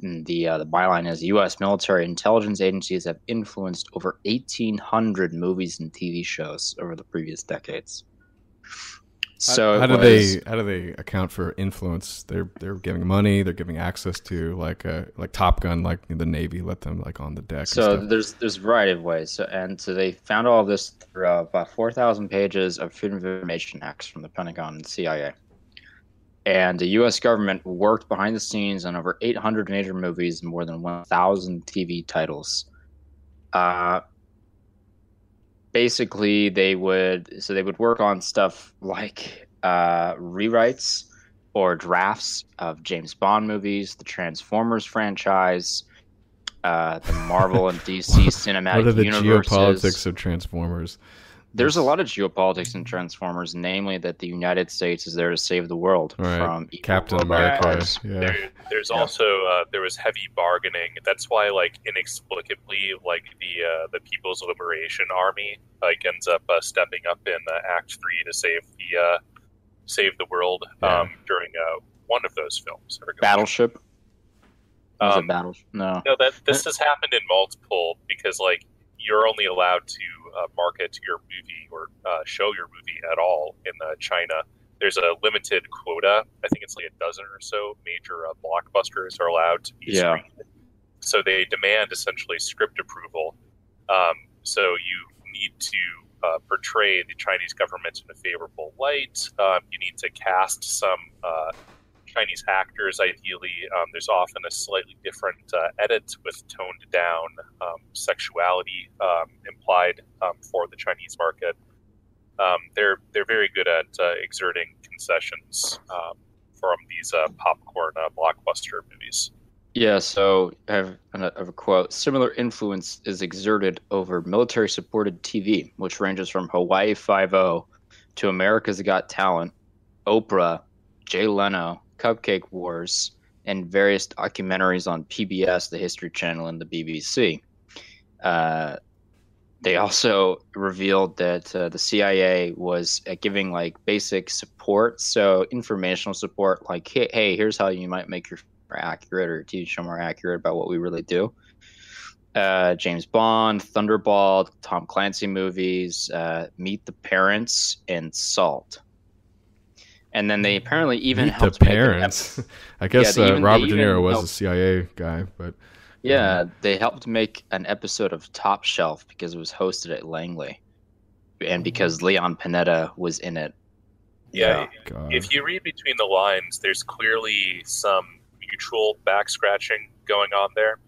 And the byline is U.S. military intelligence agencies have influenced over 1,800 movies and TV shows over the previous decades. So how do they account for influence? They're giving money. They're giving access to like Top Gun, like the Navy let them like on the deck. So there's a variety of ways. So they found all of this through about 4,000 pages of Freedom of Information Acts from the Pentagon and CIA. And the U.S. government worked behind the scenes on over 800 major movies and more than 1,000 TV titles. Basically, they would work on stuff like rewrites or drafts of James Bond movies, the Transformers franchise, the Marvel and DC cinematic universes. What are the geopolitics of Transformers? There's a lot of geopolitics in Transformers, namely that the United States is there to save the world from Captain America. Yeah. There's also there was heavy bargaining. That's why, like, inexplicably, like the People's Liberation Army ends up stepping up in Act 3 to save the world during one of those films. Battleship. Was it Battleship? No. This has happened in multiple, because like you're only allowed to market your movie or show your movie at all in China. There's a limited quota. I think it's like a dozen or so major blockbusters are allowed to be screened. So they demand essentially script approval. So you need to portray the Chinese government in a favorable light. You need to cast some Chinese actors, ideally. There's often a slightly different edit with toned down sexuality implied for the Chinese market. They're very good at exerting concessions from these popcorn blockbuster movies. Yeah, so I have a quote. Similar influence is exerted over military-supported TV, which ranges from Hawaii Five-0 to America's Got Talent, Oprah, Jay Leno, Cupcake Wars, and various documentaries on PBS, the History Channel, and the BBC. They also revealed that the CIA was giving like basic support, so informational support, like, hey, here's how you might make your more accurate or TV show more accurate about what we really do. James Bond, Thunderball, Tom Clancy movies, Meet the Parents, and Salt. And then they apparently even helped the parents. I guess Robert De Niro was a CIA guy, but yeah, they helped make an episode of Top Shelf because it was hosted at Langley, and because Leon Panetta was in it. Yeah, if you read between the lines, there's clearly some mutual back scratching going on there.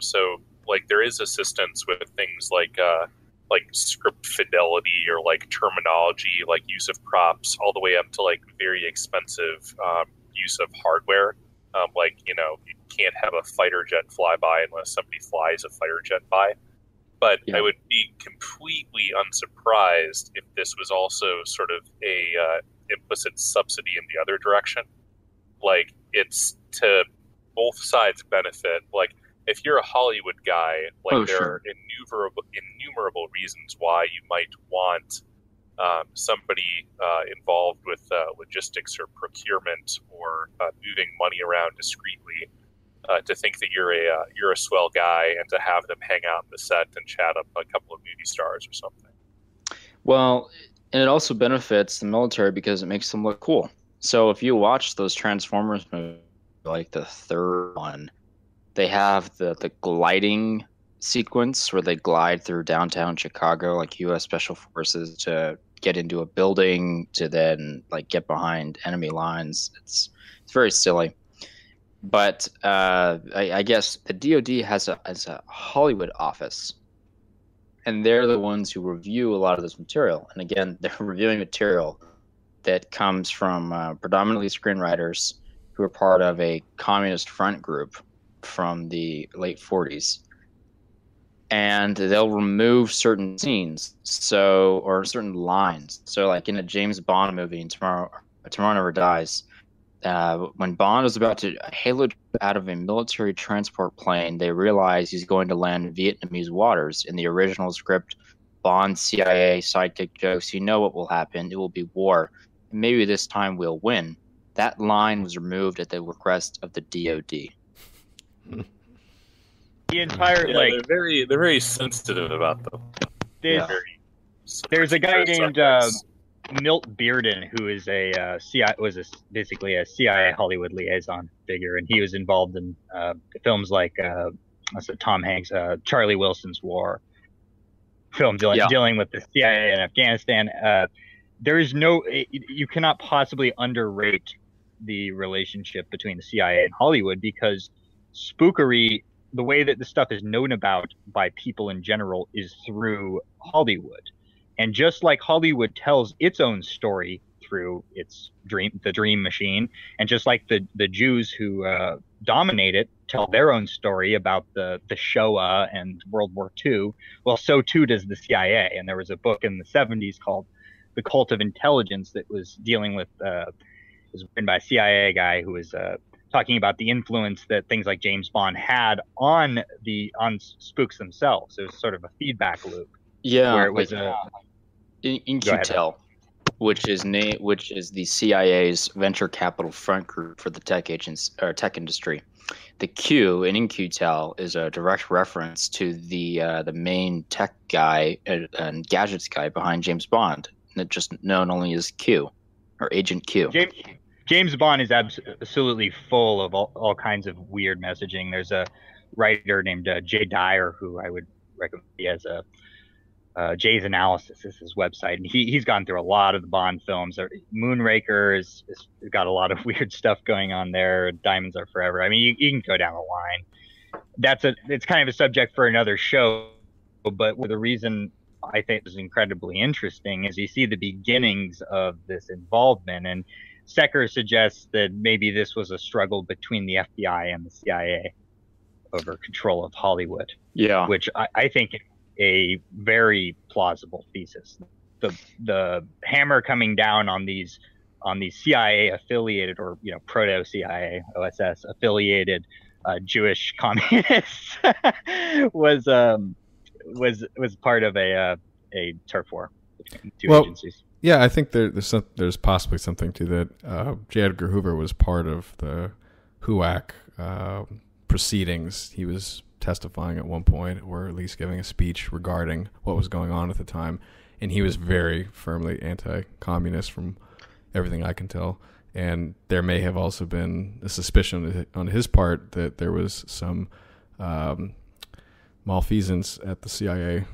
So, like, there is assistance with things like script fidelity or like terminology, like use of props, all the way up to like very expensive use of hardware. Like, you can't have a fighter jet fly by unless somebody flies a fighter jet by. But I would be completely unsurprised if this was also sort of a implicit subsidy in the other direction. Like, it's to both sides' benefit. Like, if you're a Hollywood guy, like there are innumerable reasons why you might want somebody involved with logistics or procurement or moving money around discreetly to think that you're a swell guy and to have them hang out on the set and chat up a couple of movie stars or something. Well, and it also benefits the military because it makes them look cool. So if you watch those Transformers movies, like the third one, they have the gliding sequence where they glide through downtown Chicago, like U.S. Special Forces, to get into a building to then like get behind enemy lines. It's very silly. But I guess the DoD has a Hollywood office, and they're the ones who review a lot of this material. And again, they're reviewing material that comes from predominantly screenwriters who are part of a communist front group from the late 40s. And they'll remove certain scenes, or certain lines. So like in a James Bond movie, in Tomorrow Never Dies, when Bond is about to halo out of a military transport plane, they realize he's going to land in Vietnamese waters. In the original script, Bond CIA sidekick jokes, you know what will happen. It will be war. And maybe this time we'll win. That line was removed at the request of the DoD. The entire they're very sensitive about them. There's a guy named Milt Bearden who is basically a CIA Hollywood liaison figure, and he was involved in films like Tom Hanks' Charlie Wilson's War film dealing with the CIA in Afghanistan. You cannot possibly underrate the relationship between the CIA and Hollywood, because spookery, the way that the stuff is known about by people in general, is through Hollywood. And just like Hollywood tells its own story through the dream machine, and just like the Jews who dominate it tell their own story about the Shoah and World War II, well, so too does the CIA. And there was a book in the 70s called The Cult of Intelligence that was dealing with it was written by a CIA guy who was talking about the influence that things like James Bond had on spooks themselves. It was sort of a feedback loop. Yeah, where it was In-Q-Tel, which is the CIA's venture capital front group for the tech industry. The Q in In-Q-Tel is a direct reference to the main tech guy and gadgets guy behind James Bond, just known only as Q or Agent Q. James Bond is absolutely full of all kinds of weird messaging. There's a writer named Jay Dyer who I would recommend. He has Jay's Analysis is his website, and he's gone through a lot of the Bond films. Moonraker is got a lot of weird stuff going on there. Diamonds Are Forever. I mean, you can go down the line. It's kind of a subject for another show, but the reason I think is incredibly interesting is you see the beginnings of this involvement, and Secker suggests that maybe this was a struggle between the FBI and the CIA over control of Hollywood. Yeah, which I think a very plausible thesis. The hammer coming down on these CIA affiliated, or proto CIA OSS affiliated Jewish communists was part of a turf war between two agencies. Yeah, I think there's possibly something to that. J. Edgar Hoover was part of the HUAC proceedings. He was testifying at one point, or at least giving a speech regarding what was going on at the time, and he was very firmly anti-communist from everything I can tell. And there may have also been a suspicion on his part that there was some malfeasance at the CIA.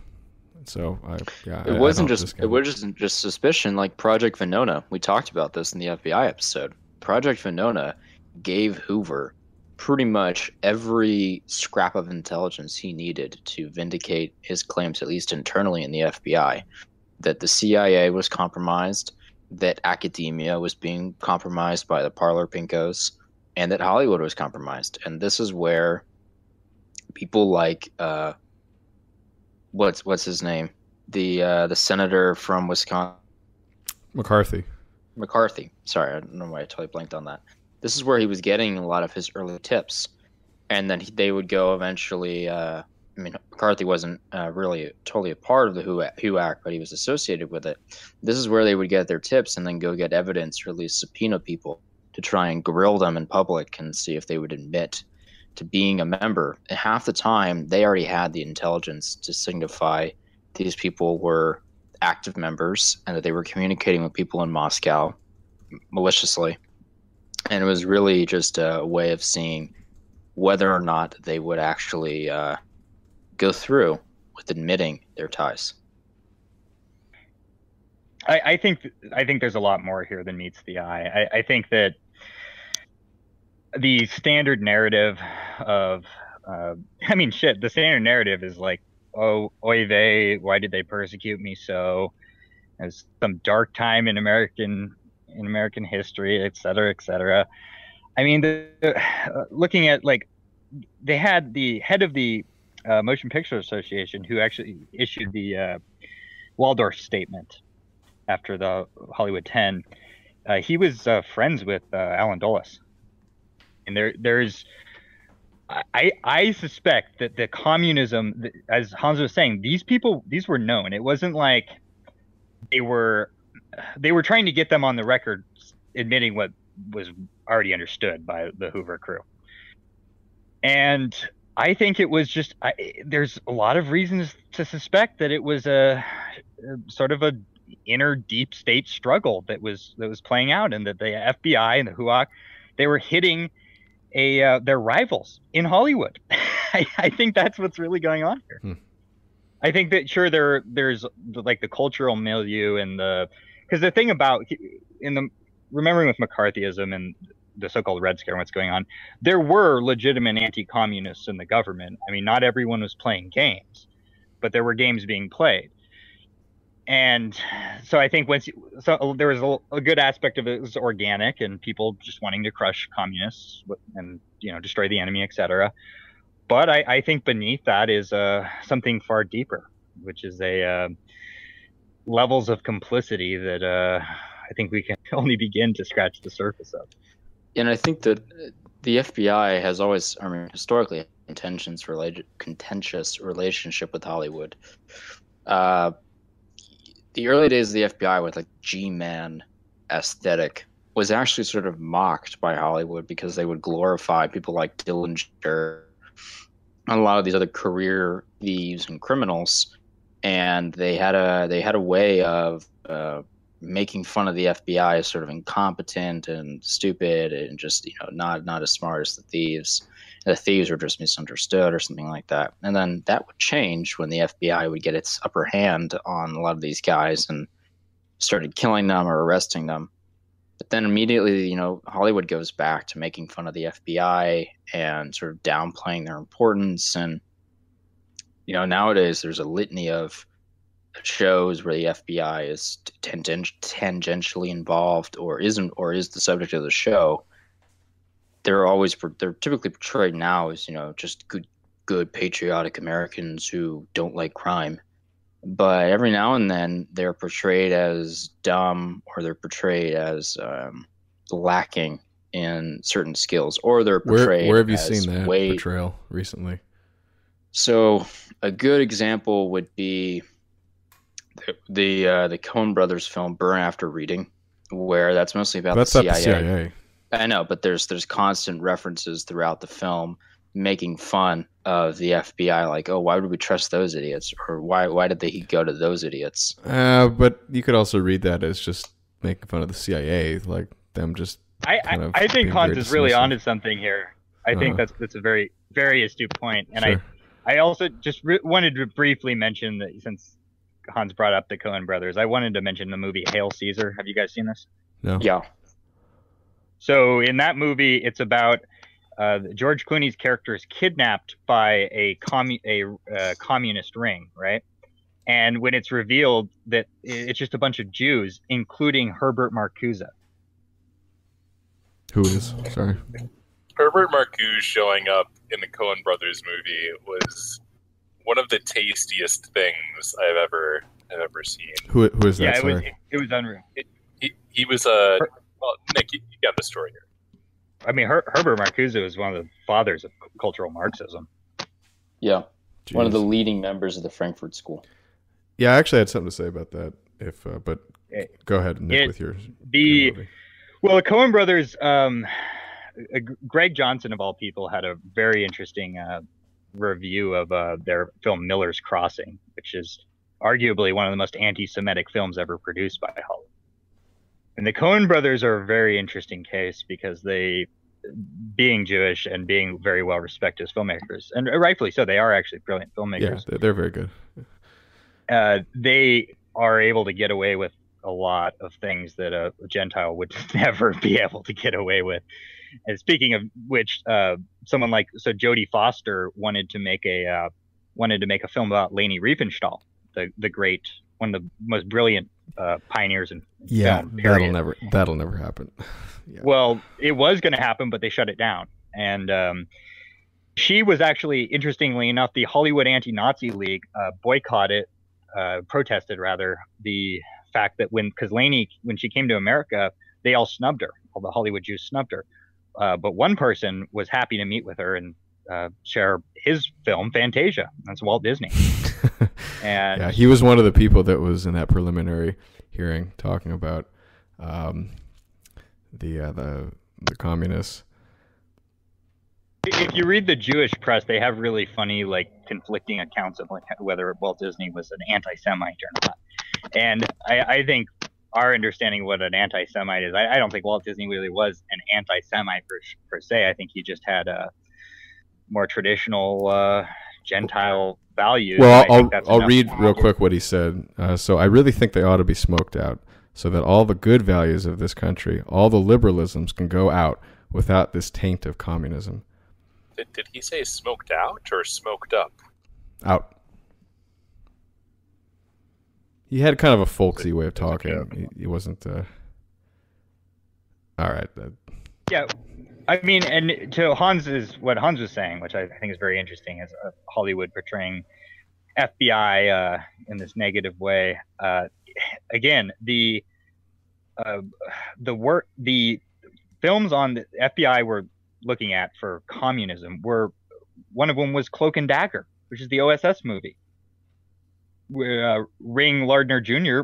So it wasn't just suspicion. Like Project Venona, we talked about this in the FBI episode. Project Venona gave Hoover pretty much every scrap of intelligence he needed to vindicate his claims, at least internally in the FBI, that the CIA was compromised, that academia was being compromised by the parlor pinkos, and that Hollywood was compromised. And this is where people like what's his name, the senator from Wisconsin, McCarthy. Sorry, I don't know why I totally blanked on that. This is where he was getting a lot of his early tips, and then they would go eventually. McCarthy wasn't really totally a part of the HUAC, but he was associated with it. This is where they would get their tips and then go get evidence, or at least subpoena people to try and grill them in public and see if they would admit to being a member. And half the time, they already had the intelligence to signify these people were active members and that they were communicating with people in Moscow maliciously. And it was really just a way of seeing whether or not they would actually go through with admitting their ties. I think there's a lot more here than meets the eye. I think that the standard narrative of the standard narrative is like, oh, oy vey, why did they persecute me so? As some dark time in American history, et cetera, et cetera. I mean, looking at, like, they had the head of the Motion Picture Association, who actually issued the Waldorf Statement after the Hollywood 10. He was friends with Alan Dulles. And there's I suspect that the communism, as Hans was saying, these were known. It wasn't like they were trying to get them on the record admitting what was already understood by the Hoover crew. And I think it was just, there's a lot of reasons to suspect that it was a sort of a inner deep state struggle that was playing out, and that the FBI and the HUAC, they were hitting their rivals in Hollywood. I think that's what's really going on here. I think that sure there's like the cultural milieu and because the thing about remembering with McCarthyism and the so-called Red Scare and what's going on, there were legitimate anti-communists in the government. I mean, not everyone was playing games, but there were games being played. And so I think there was a good aspect of it was organic, and people just wanting to crush communists and destroy the enemy, etc. But I think beneath that is something far deeper, which is levels of complicity that I think we can only begin to scratch the surface of. And I think that the FBI has always, historically, contentious relationship with Hollywood. The early days of the FBI with like G-Man aesthetic was actually sort of mocked by Hollywood because they would glorify people like Dillinger and a lot of these other career thieves and criminals, and they had a way of making fun of the FBI as sort of incompetent and stupid and just, not as smart as the thieves. The thieves were just misunderstood or something like that. And then that would change when the FBI would get its upper hand on a lot of these guys and started killing them or arresting them. But then immediately, Hollywood goes back to making fun of the FBI and sort of downplaying their importance. And, nowadays there's a litany of shows where the FBI is tangentially involved or isn't, or is the subject of the show. They're typically portrayed now as, just good patriotic Americans who don't like crime. But every now and then they're portrayed as dumb, or they're portrayed as lacking in certain skills, or they're portrayed. Where have you as seen that portrayal recently? So a good example would be the Coen Brothers film Burn After Reading, where that's mostly about the CIA. That's not the CIA. I know, but there's constant references throughout the film making fun of the FBI, like, oh, why would we trust those idiots, or why did they go to those idiots? But you could also read that as just making fun of the CIA, like them just. I think Hans is really onto something here. I think that's a very, very astute point, and sure. I also just wanted to briefly mention that, since Hans brought up the Coen Brothers, I wanted to mention the movie Hail Caesar. Have you guys seen this? No. Yeah. So in that movie, it's about George Clooney's character is kidnapped by a communist ring, right? And when it's revealed that it's just a bunch of Jews, including Herbert Marcuse. Who is? Sorry. Herbert Marcuse showing up in the Coen Brothers movie was one of the tastiest things I've ever seen. Who is that? Yeah, Sorry. it was unreal. He was a. Well, Nick, you got the story here. I mean, Herbert Marcuse was one of the fathers of cultural Marxism. Yeah, Jeez. One of the leading members of the Frankfurt School. Yeah, I actually had something to say about that. But go ahead, Nick, with your movie. Well, the Coen Brothers, Greg Johnson of all people had a very interesting review of their film Miller's Crossing, which is arguably one of the most anti-Semitic films ever produced by Hollywood. And the Coen Brothers are a very interesting case because they, being Jewish and being very well respected as filmmakers, and rightfully so, they are actually brilliant filmmakers. Yeah, they're very good. They are able to get away with a lot of things that a Gentile would never be able to get away with. And speaking of which, someone like Jodie Foster wanted to make a film about Leni Riefenstahl, the great, one of the most brilliant pioneers in film. That'll never happen. Yeah. Well, it was going to happen, but they shut it down. And she was actually, interestingly enough, the Hollywood Anti-Nazi League protested the fact that because Leni, when she came to America, they all snubbed her. All the Hollywood Jews snubbed her. But one person was happy to meet with her and share his film, Fantasia. That's Walt Disney. And yeah, he was one of the people that was in that preliminary hearing talking about the communists. If you read the Jewish press, they have really funny, conflicting accounts of whether Walt Disney was an anti-Semite or not. And I think our understanding of what an anti-Semite is, I don't think Walt Disney really was an anti-Semite per se. I think he just had a more traditional Gentile values. Well, I'll read real quick what he said. So I really think they ought to be smoked out so that all the good values of this country, all the liberalisms can go out without this taint of communism. Did he say smoked out or smoked up? Out. He had kind of a folksy way of talking. He wasn't. All right. Yeah, I mean, and to what Hans was saying, which I think is very interesting, is Hollywood portraying FBI in this negative way. Again, the films on the FBI were looking at for communism one of them was Cloak and Dagger, which is the OSS movie. Where Ring Lardner Jr.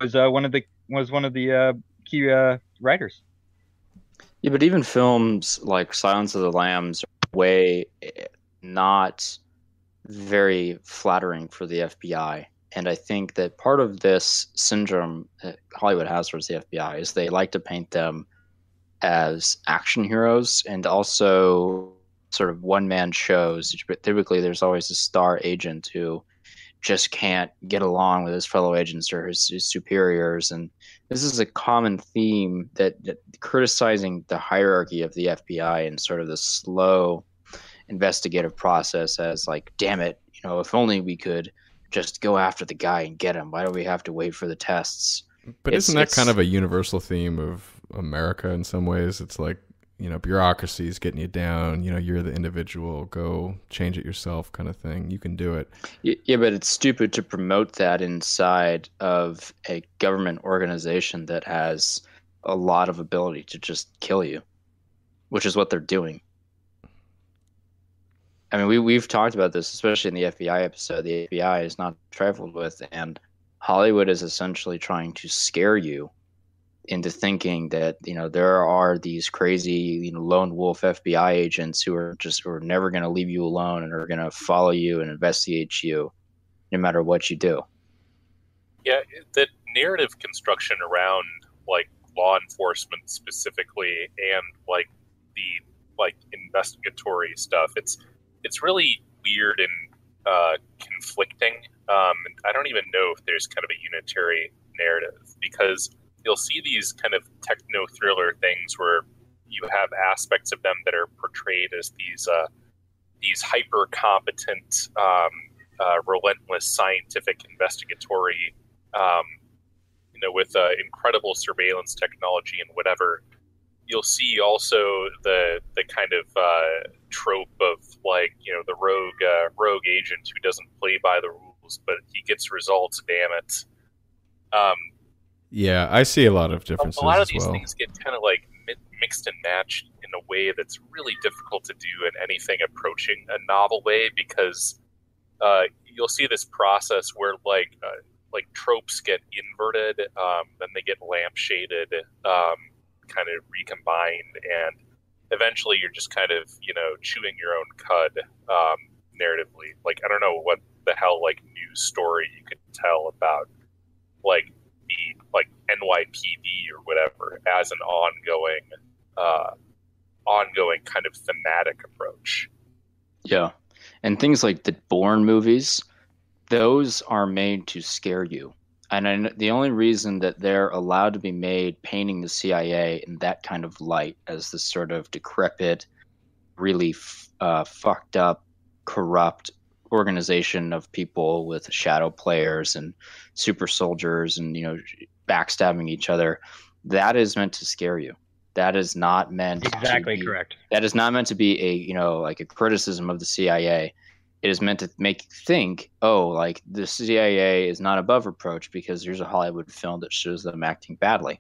was one of the key writers. Yeah, but even films like Silence of the Lambs are not very flattering for the FBI. And I think that part of this syndrome that Hollywood has towards the FBI is they like to paint them as action heroes and also sort of one-man shows. Typically, there's always a star agent who just can't get along with his fellow agents or his superiors. And this is a common theme that criticizing the hierarchy of the FBI and sort of the slow investigative process as like, damn it, if only we could just go after the guy and get him. Why do we have to wait for the tests? But isn't that kind of a universal theme of America in some ways? It's like, bureaucracy is getting you down. You're the individual. Go change it yourself kind of thing. You can do it. Yeah, but it's stupid to promote that inside of a government organization that has a lot of ability to just kill you, which is what they're doing. I mean, we've talked about this, especially in the FBI episode. The FBI is not trifled with, and Hollywood is essentially trying to scare you into thinking that there are these crazy lone wolf FBI agents who are never going to leave you alone and are going to follow you and investigate you no matter what you do. Yeah, the narrative construction around like law enforcement specifically and like the investigatory stuff, it's really weird and conflicting. I don't even know if there's kind of a unitary narrative, because you'll see these kind of techno-thriller things where you have aspects of them that are portrayed as these hyper-competent, relentless scientific investigatory, with incredible surveillance technology and whatever. You'll see also the kind of trope of like, the rogue agent who doesn't play by the rules, but he gets results, damn it. Yeah, I see a lot of differences. A lot of these things get kind of like mixed and matched in a way that's really difficult to do in anything approaching a novel way, because you'll see this process where like tropes get inverted, then they get lampshaded, kind of recombined, and eventually you're just kind of chewing your own cud narratively. Like, I don't know what the hell like news story you could tell about like the NYPD or whatever as an ongoing kind of thematic approach. Yeah, and things like the Bourne movies, those are made to scare you. And the only reason that they're allowed to be made painting the CIA in that kind of light as this sort of decrepit, really fucked up, corrupt organization of people with shadow players and super soldiers and backstabbing each other, that is meant to scare you. That is not meant correct. That is not meant to be a a criticism of the CIA. It is meant to make you think, like the CIA is not above reproach because there's a Hollywood film that shows them acting badly.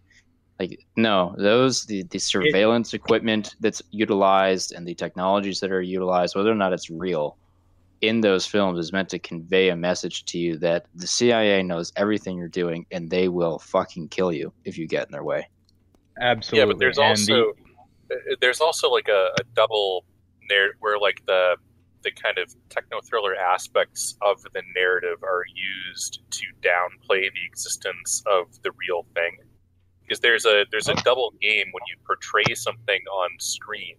Like, no, the surveillance equipment that's utilized and the technologies that are utilized, whether or not it's real, in those films is meant to convey a message to you that the CIA knows everything you're doing and they will fucking kill you if you get in their way. Absolutely. Yeah, but there's also like a double narrative where like the kind of techno-thriller aspects of the narrative are used to downplay the existence of the real thing. Because there's a double game when you portray something on screen.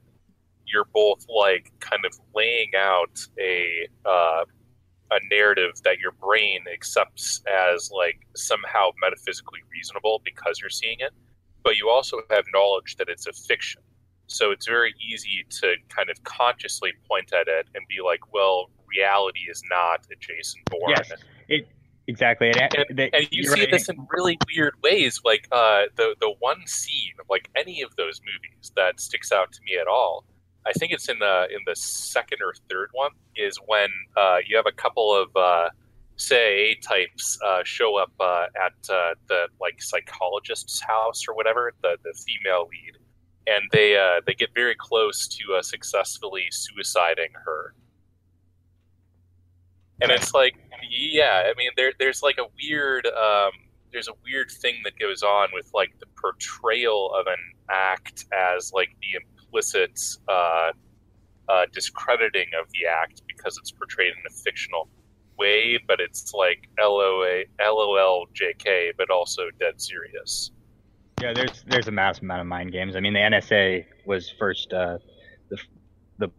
You're both like kind of laying out a narrative that your brain accepts as like somehow metaphysically reasonable because you're seeing it, but you also have knowledge that it's a fiction. So it's very easy to kind of consciously point at it and be like, well, reality is not a Jason Bourne. Yes, exactly. And you see this in really weird ways. Like the one scene of like any of those movies that sticks out to me at all, I think it's in the second or third one, is when you have a couple of CIA types show up at the like psychologist's house or whatever, the female lead, and they get very close to successfully suiciding her. And it's like, yeah, I mean, there's like a weird thing that goes on with like the portrayal of an act as like the implicit discrediting of the act because it's portrayed in a fictional way, but it's like LOL but also dead serious. Yeah, there's a massive amount of mind games. I mean, the NSA was first the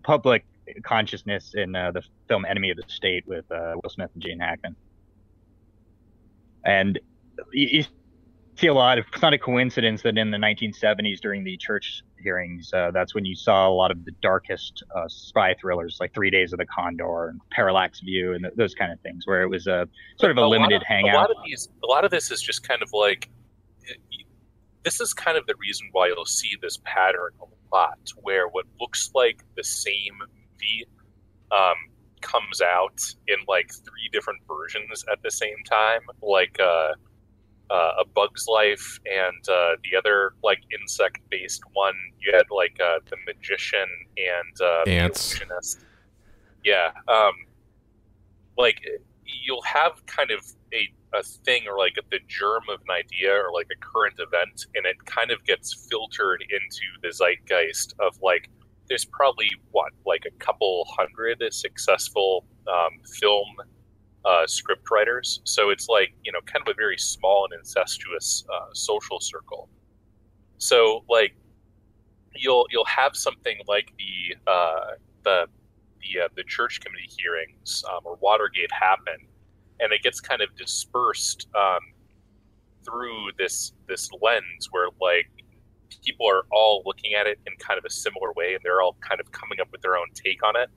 public consciousness in the film Enemy of the State with Will Smith and Gene Hackman. And you see a lot of, it's not a coincidence that in the 1970s during the church hearings, that's when you saw a lot of the darkest spy thrillers, like 3 Days of the Condor and Parallax View and those kind of things, where it was a sort of a limited hangout. A lot of this is just kind of like, this is kind of the reason why you'll see this pattern a lot, where what looks like the same movie comes out in like 3 different versions at the same time, like A Bug's Life and the other like insect-based one. You had like The Magician and Ants. The Illusionist. Yeah, like you'll have kind of a thing or like the germ of an idea or like a current event, and it kind of gets filtered into the zeitgeist of like, there's probably like a couple hundred successful film script writers. So it's like, you know, kind of a very small and incestuous social circle. So like you'll have something like the church committee hearings or Watergate happen, and it gets kind of dispersed through this lens where like people are all looking at it in kind of a similar way, and they're all kind of coming up with their own take on it.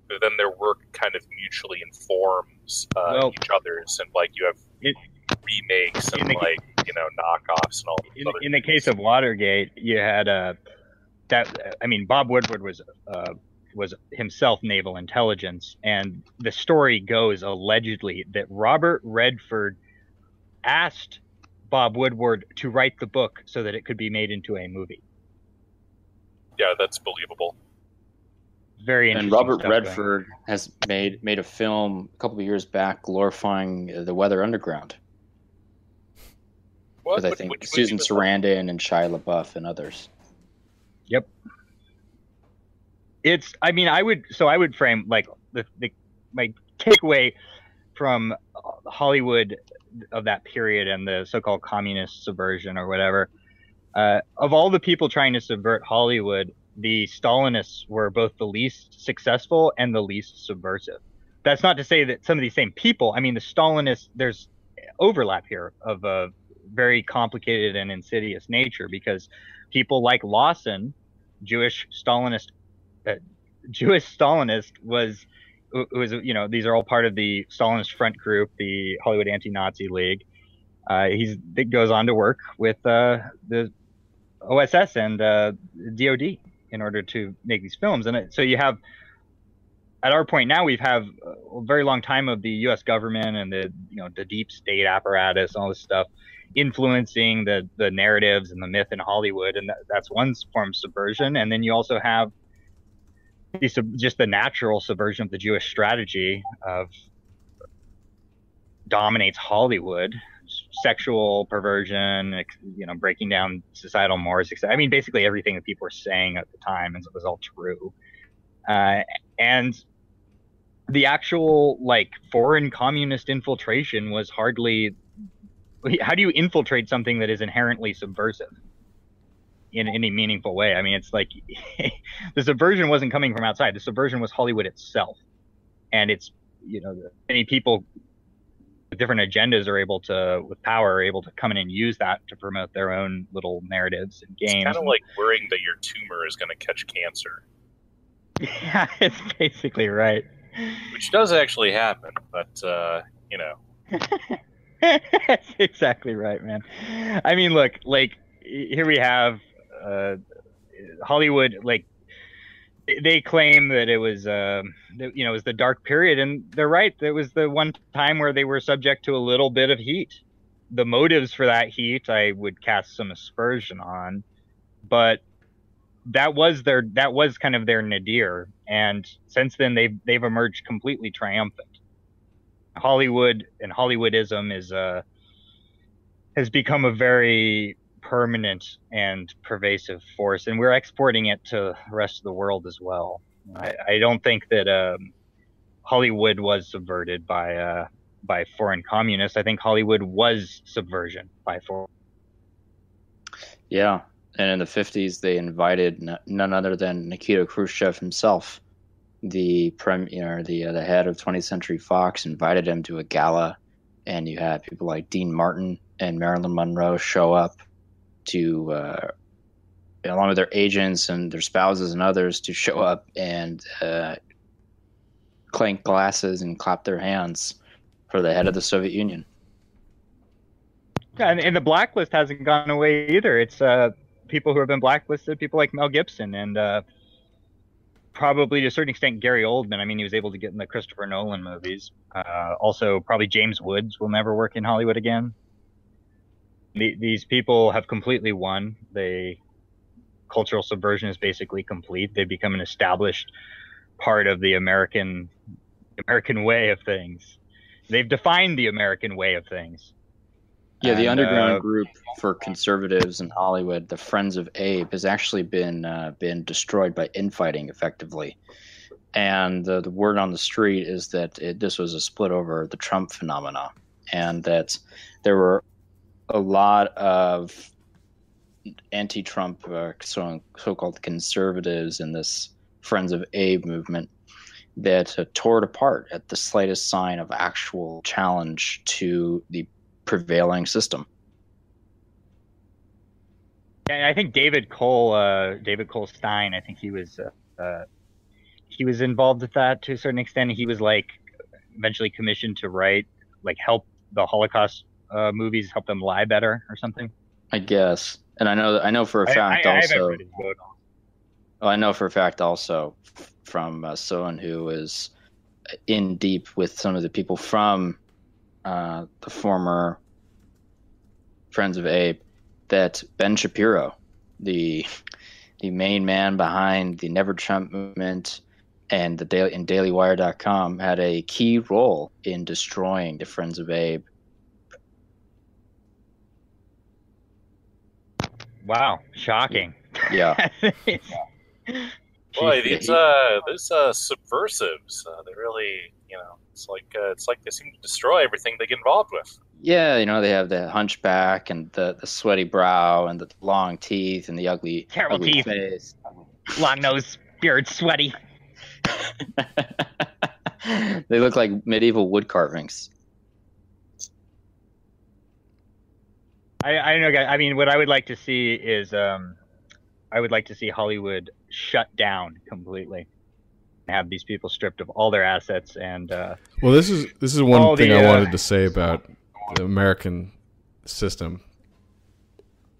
But then their work kind of mutually informs each other's, and like you have remakes and like, you know, knockoffs and all. In the case of Watergate, you had Bob Woodward was himself naval intelligence, and the story goes allegedly that Robert Redford asked Bob Woodward to write the book so that it could be made into a movie. Yeah, that's believable. Very interesting. And Robert Redford has made a film a couple of years back glorifying the Weather Underground. With I think Susan Sarandon and Shia LaBeouf and others. Yep. It's, I mean, I would frame like my takeaway from Hollywood of that period and the so-called communist subversion or whatever, of all the people trying to subvert Hollywood, the Stalinists were both the least successful and the least subversive. That's not to say that some of these same people, I mean, the Stalinists, there's overlap here of a very complicated and insidious nature, because people like Lawson, Jewish Stalinist was, you know, these are all part of the Stalinist Front Group, the Hollywood Anti-Nazi League. He goes on to work with the OSS and DOD in order to make these films. And so you have, at our point now, we've a very long time of the U.S. government and the deep state apparatus and all this stuff influencing the narratives and the myth in Hollywood, and that's one form of subversion. And then you also have just the natural subversion of the Jewish strategy of dominates Hollywood, sexual perversion, breaking down societal mores, etc. I mean, basically everything that people were saying at the time was all true. And the actual like foreign communist infiltration was hardly. How do you infiltrate something that is inherently subversive in any meaningful way? I mean, it's like the subversion wasn't coming from outside. The subversion was Hollywood itself. And it's, many people with different agendas with power are able to come in and use that to promote their own little narratives and games. It's kind of like worrying that your tumor is going to catch cancer. Yeah, it's basically right. Which does actually happen, but, That's exactly right, man. I mean, look, like here we have Hollywood. Like they claim that it was, it was the dark period, and they're right. It was the one time where they were subject to a little bit of heat. The motives for that heat, I would cast some aspersion on, but that was kind of their nadir. And since then, they've emerged completely triumphant. Hollywood and Hollywoodism has become a very permanent and pervasive force, and we're exporting it to the rest of the world as well. I don't think that Hollywood was subverted by foreign communists. I think Hollywood was subversion by foreign. Yeah, and in the 50s, they invited none other than Nikita Khrushchev himself, the head of 20th Century Fox, invited him to a gala, and you had people like Dean Martin and Marilyn Monroe show up to, along with their agents and their spouses and others, to show up and clank glasses and clap their hands for the head of the Soviet Union. Yeah, and the blacklist hasn't gone away either. It's people who have been blacklisted, people like Mel Gibson, and probably to a certain extent Gary Oldman. I mean, he was able to get in the Christopher Nolan movies. Also, probably James Woods will never work in Hollywood again. These people have completely won. Cultural subversion is basically complete. They've become an established part of the American way of things. They've defined the American way of things. Yeah, the underground group for conservatives in Hollywood, the Friends of Abe, has actually been destroyed by infighting, effectively. And the word on the street is that this was a split over the Trump phenomena, and that there were a lot of anti-Trump so-called conservatives in this Friends of Abe movement that tore it apart at the slightest sign of actual challenge to the prevailing system. And I think David Cole Stein, I think he was involved with that to a certain extent. He was like eventually commissioned to write, like, help the Holocaust movies, help them lie better or something. I guess. And I know for a fact also. I know for a fact also from someone who is in deep with some of the people from the former Friends of Abe, that Ben Shapiro, the main man behind the Never Trump movement and DailyWire.com, had a key role in destroying the Friends of Abe. Wow, shocking. Yeah. Boy, these subversives, they really, it's like they seem to destroy everything they get involved with. Yeah, they have the hunchback and the sweaty brow and the long teeth and the terrible ugly teeth. Face. Long nose, beard, sweaty. They look like medieval wood carvings. I know, guys. I mean, what I would like to see is, I would like to see Hollywood shut down completely, and have these people stripped of all their assets. And well, this is one thing I wanted to say about the American system.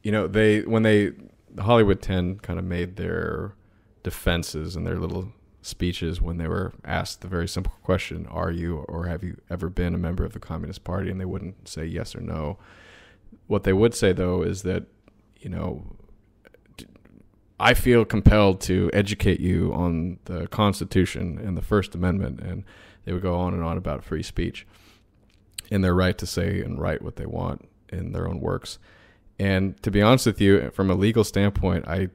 The Hollywood 10 kind of made their defenses and their little speeches when they were asked the very simple question, are you or have you ever been a member of the Communist Party? And they wouldn't say yes or no. What they would say, though, is that, I feel compelled to educate you on the Constitution and the First Amendment. And they would go on and on about free speech and their right to say and write what they want in their own works. And to be honest with you, from a legal standpoint, I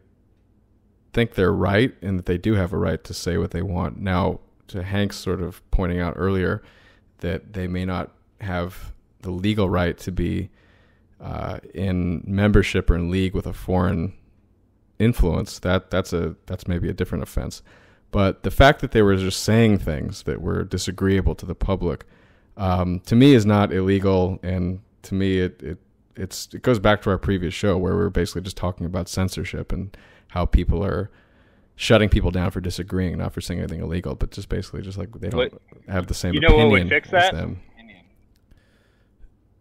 think they're right in that they do have a right to say what they want. Now, to Hank's sort of pointing out earlier that they may not have the legal right to be in membership or in league with a foreign influence, that's maybe a different offense. But the fact that they were just saying things that were disagreeable to the public, to me, is not illegal. And to me, it goes back to our previous show where we were basically just talking about censorship and how people are shutting people down for disagreeing, not for saying anything illegal, but just basically just like they don't have the same opinion what would fix that? as them.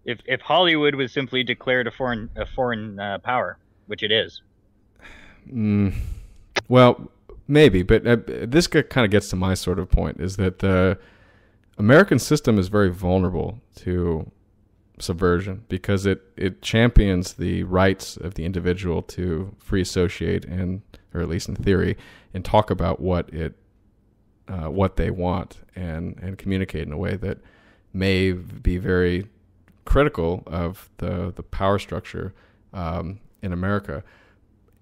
If Hollywood was simply declared a foreign power, which it is. Well, maybe, but this kind of gets to my sort of point, is that the American system is very vulnerable to subversion because it champions the rights of the individual to free associate or at least in theory, and talk about what they want and communicate in a way that may be very critical of the power structure in America.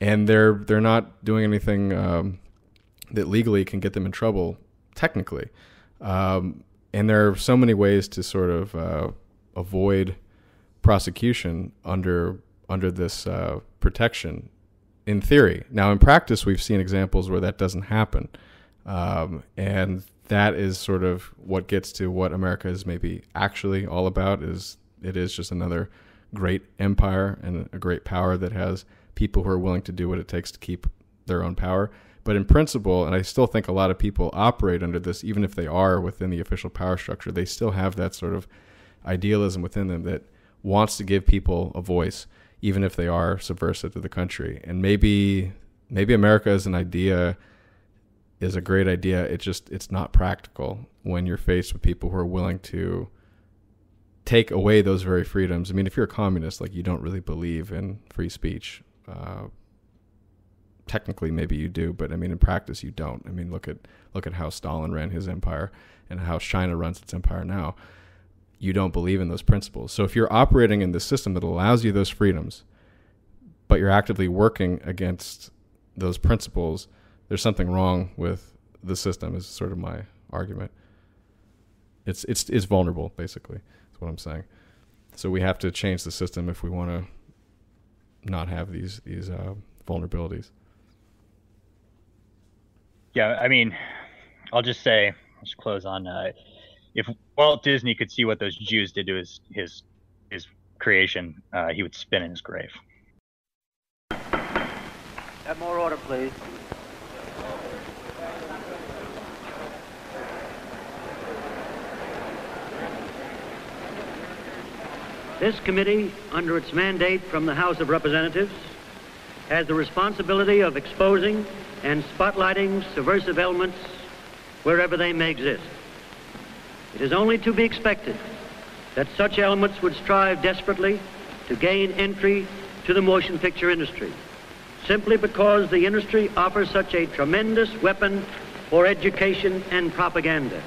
And they're not doing anything that legally can get them in trouble, technically. And there are so many ways to sort of avoid prosecution under this protection in theory. Now, in practice, we've seen examples where that doesn't happen. And that is sort of what gets to what America is maybe actually all about. It is just another great empire and a great power that has people who are willing to do what it takes to keep their own power. But in principle, and I still think a lot of people operate under this, even if they are within the official power structure, they still have that sort of idealism within them that wants to give people a voice, even if they are subversive to the country. And maybe America as an idea is a great idea. It's not practical when you're faced with people who are willing to take away those very freedoms. I mean, if you're a communist, like, you don't really believe in free speech. Technically, maybe you do, but I mean, in practice, you don't. I mean, look at how Stalin ran his empire and how China runs its empire now. You don't believe in those principles. So if you're operating in this system that allows you those freedoms, but you're actively working against those principles, there's something wrong with the system, is sort of my argument. It's vulnerable, basically. That's what I'm saying. So we have to change the system if we want to not have these vulnerabilities. Yeah, I mean, I'll just close on, if Walt Disney could see what those Jews did to his creation, he would spin in his grave. Have more order, please. This committee, under its mandate from the House of Representatives, has the responsibility of exposing and spotlighting subversive elements wherever they may exist. It is only to be expected that such elements would strive desperately to gain entry to the motion picture industry, simply because the industry offers such a tremendous weapon for education and propaganda.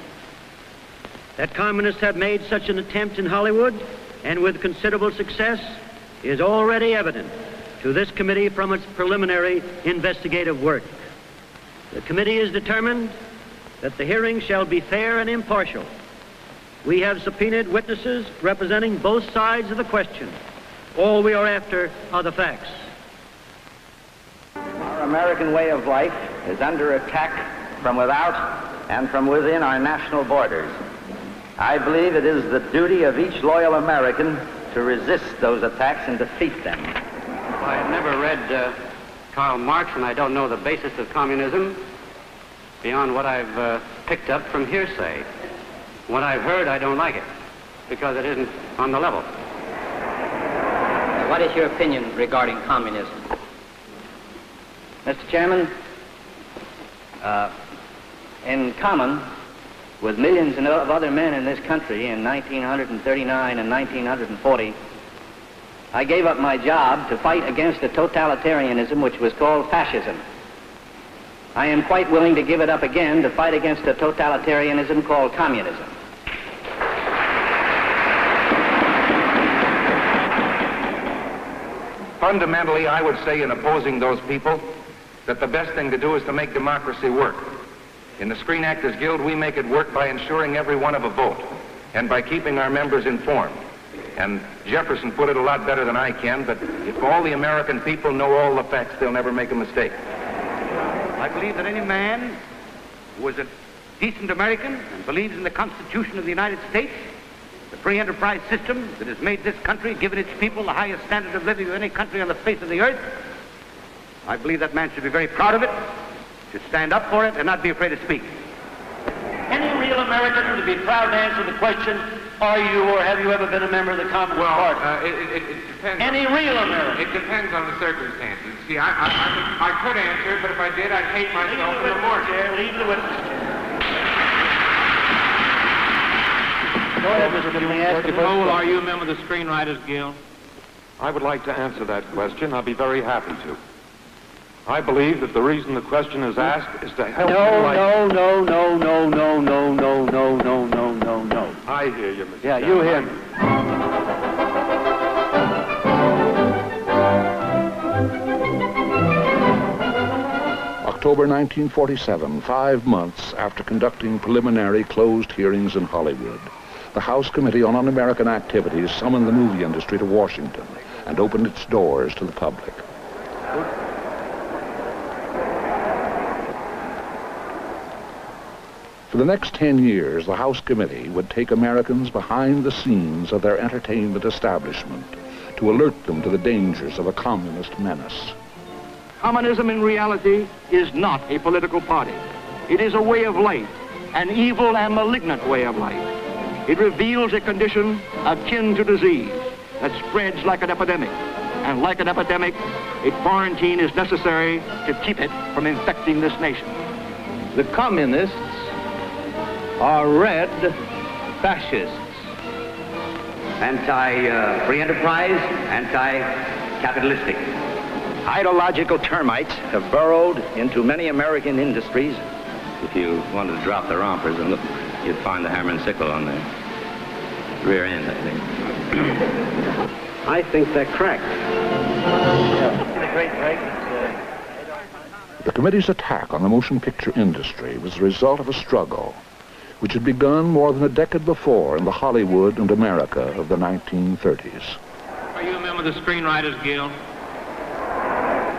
That communists have made such an attempt in Hollywood, and with considerable success, is already evident to this committee from its preliminary investigative work. The committee is determined that the hearing shall be fair and impartial. We have subpoenaed witnesses representing both sides of the question. All we are after are the facts. Our American way of life is under attack from without and from within our national borders. I believe it is the duty of each loyal American to resist those attacks and defeat them. I have never read Karl Marx, and I don't know the basis of communism beyond what I've picked up from hearsay. What I've heard, I don't like it, because it isn't on the level. What is your opinion regarding communism? Mr. Chairman, in common with millions of other men in this country in 1939 and 1940, I gave up my job to fight against a totalitarianism which was called fascism. I am quite willing to give it up again to fight against a totalitarianism called communism. Fundamentally, I would say in opposing those people that the best thing to do is to make democracy work. In the Screen Actors Guild, we make it work by ensuring every one of a vote and by keeping our members informed. And Jefferson put it a lot better than I can, but if all the American people know all the facts, they'll never make a mistake. I believe that any man who is a decent American and believes in the Constitution of the United States, the free enterprise system that has made this country, given its people the highest standard of living of any country on the face of the earth, I believe that man should be very proud of it, should stand up for it, and not be afraid to speak. Any real American would be proud to answer the question, are you or have you ever been a member of the Communist Party? It depends. Any real American? It depends on the circumstances. See, I could answer, but if I did, I'd hate myself in the morning. Leave the witness chair. Go ahead, Mr. Dillon. Cole, are you a member of the Screenwriters Guild? I would like to answer that question. I'll be very happy to. I believe that the reason the question is asked is to help No. I hear you, Mr. Yeah, you hear me. October 1947, 5 months after conducting preliminary closed hearings in Hollywood, the House Committee on Un-American Activities summoned the movie industry to Washington and opened its doors to the public. For the next 10 years, the House Committee would take Americans behind the scenes of their entertainment establishment to alert them to the dangers of a communist menace. Communism in reality is not a political party. It is a way of life, an evil and malignant way of life. It reveals a condition akin to disease that spreads like an epidemic. And like an epidemic, a quarantine is necessary to keep it from infecting this nation. The communists are red fascists. Anti-free enterprise, anti-capitalistic. Ideological termites have burrowed into many American industries. If you wanted to drop the rompers and look, you'd find the hammer and sickle on the rear end, I think. I think they're cracked. The committee's attack on the motion picture industry was the result of a struggle which had begun more than a decade before in the Hollywood and America of the 1930s. Are you a member of the Screenwriters Guild?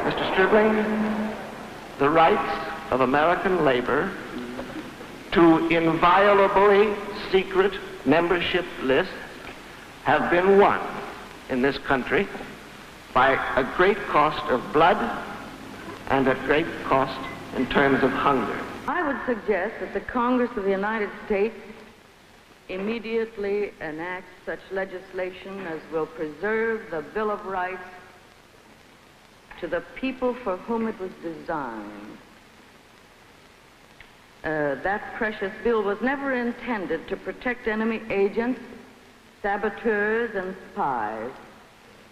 Mr. Stribling, the rights of American labor to inviolably secret membership lists have been won in this country by a great cost of blood and at great cost in terms of hunger. I would suggest that the Congress of the United States immediately enact such legislation as will preserve the Bill of Rights to the people for whom it was designed. That precious bill was never intended to protect enemy agents, saboteurs, and spies,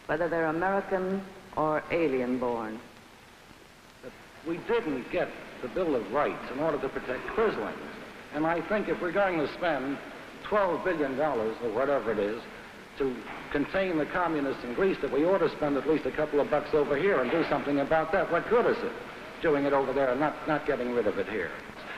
whether they're American or alien-born. We didn't get the Bill of Rights in order to protect prislings. And I think if we're going to spend $12 billion, or whatever it is, to contain the communists in Greece, that we ought to spend at least a couple of bucks over here and do something about that. What good is it doing it over there and not getting rid of it here?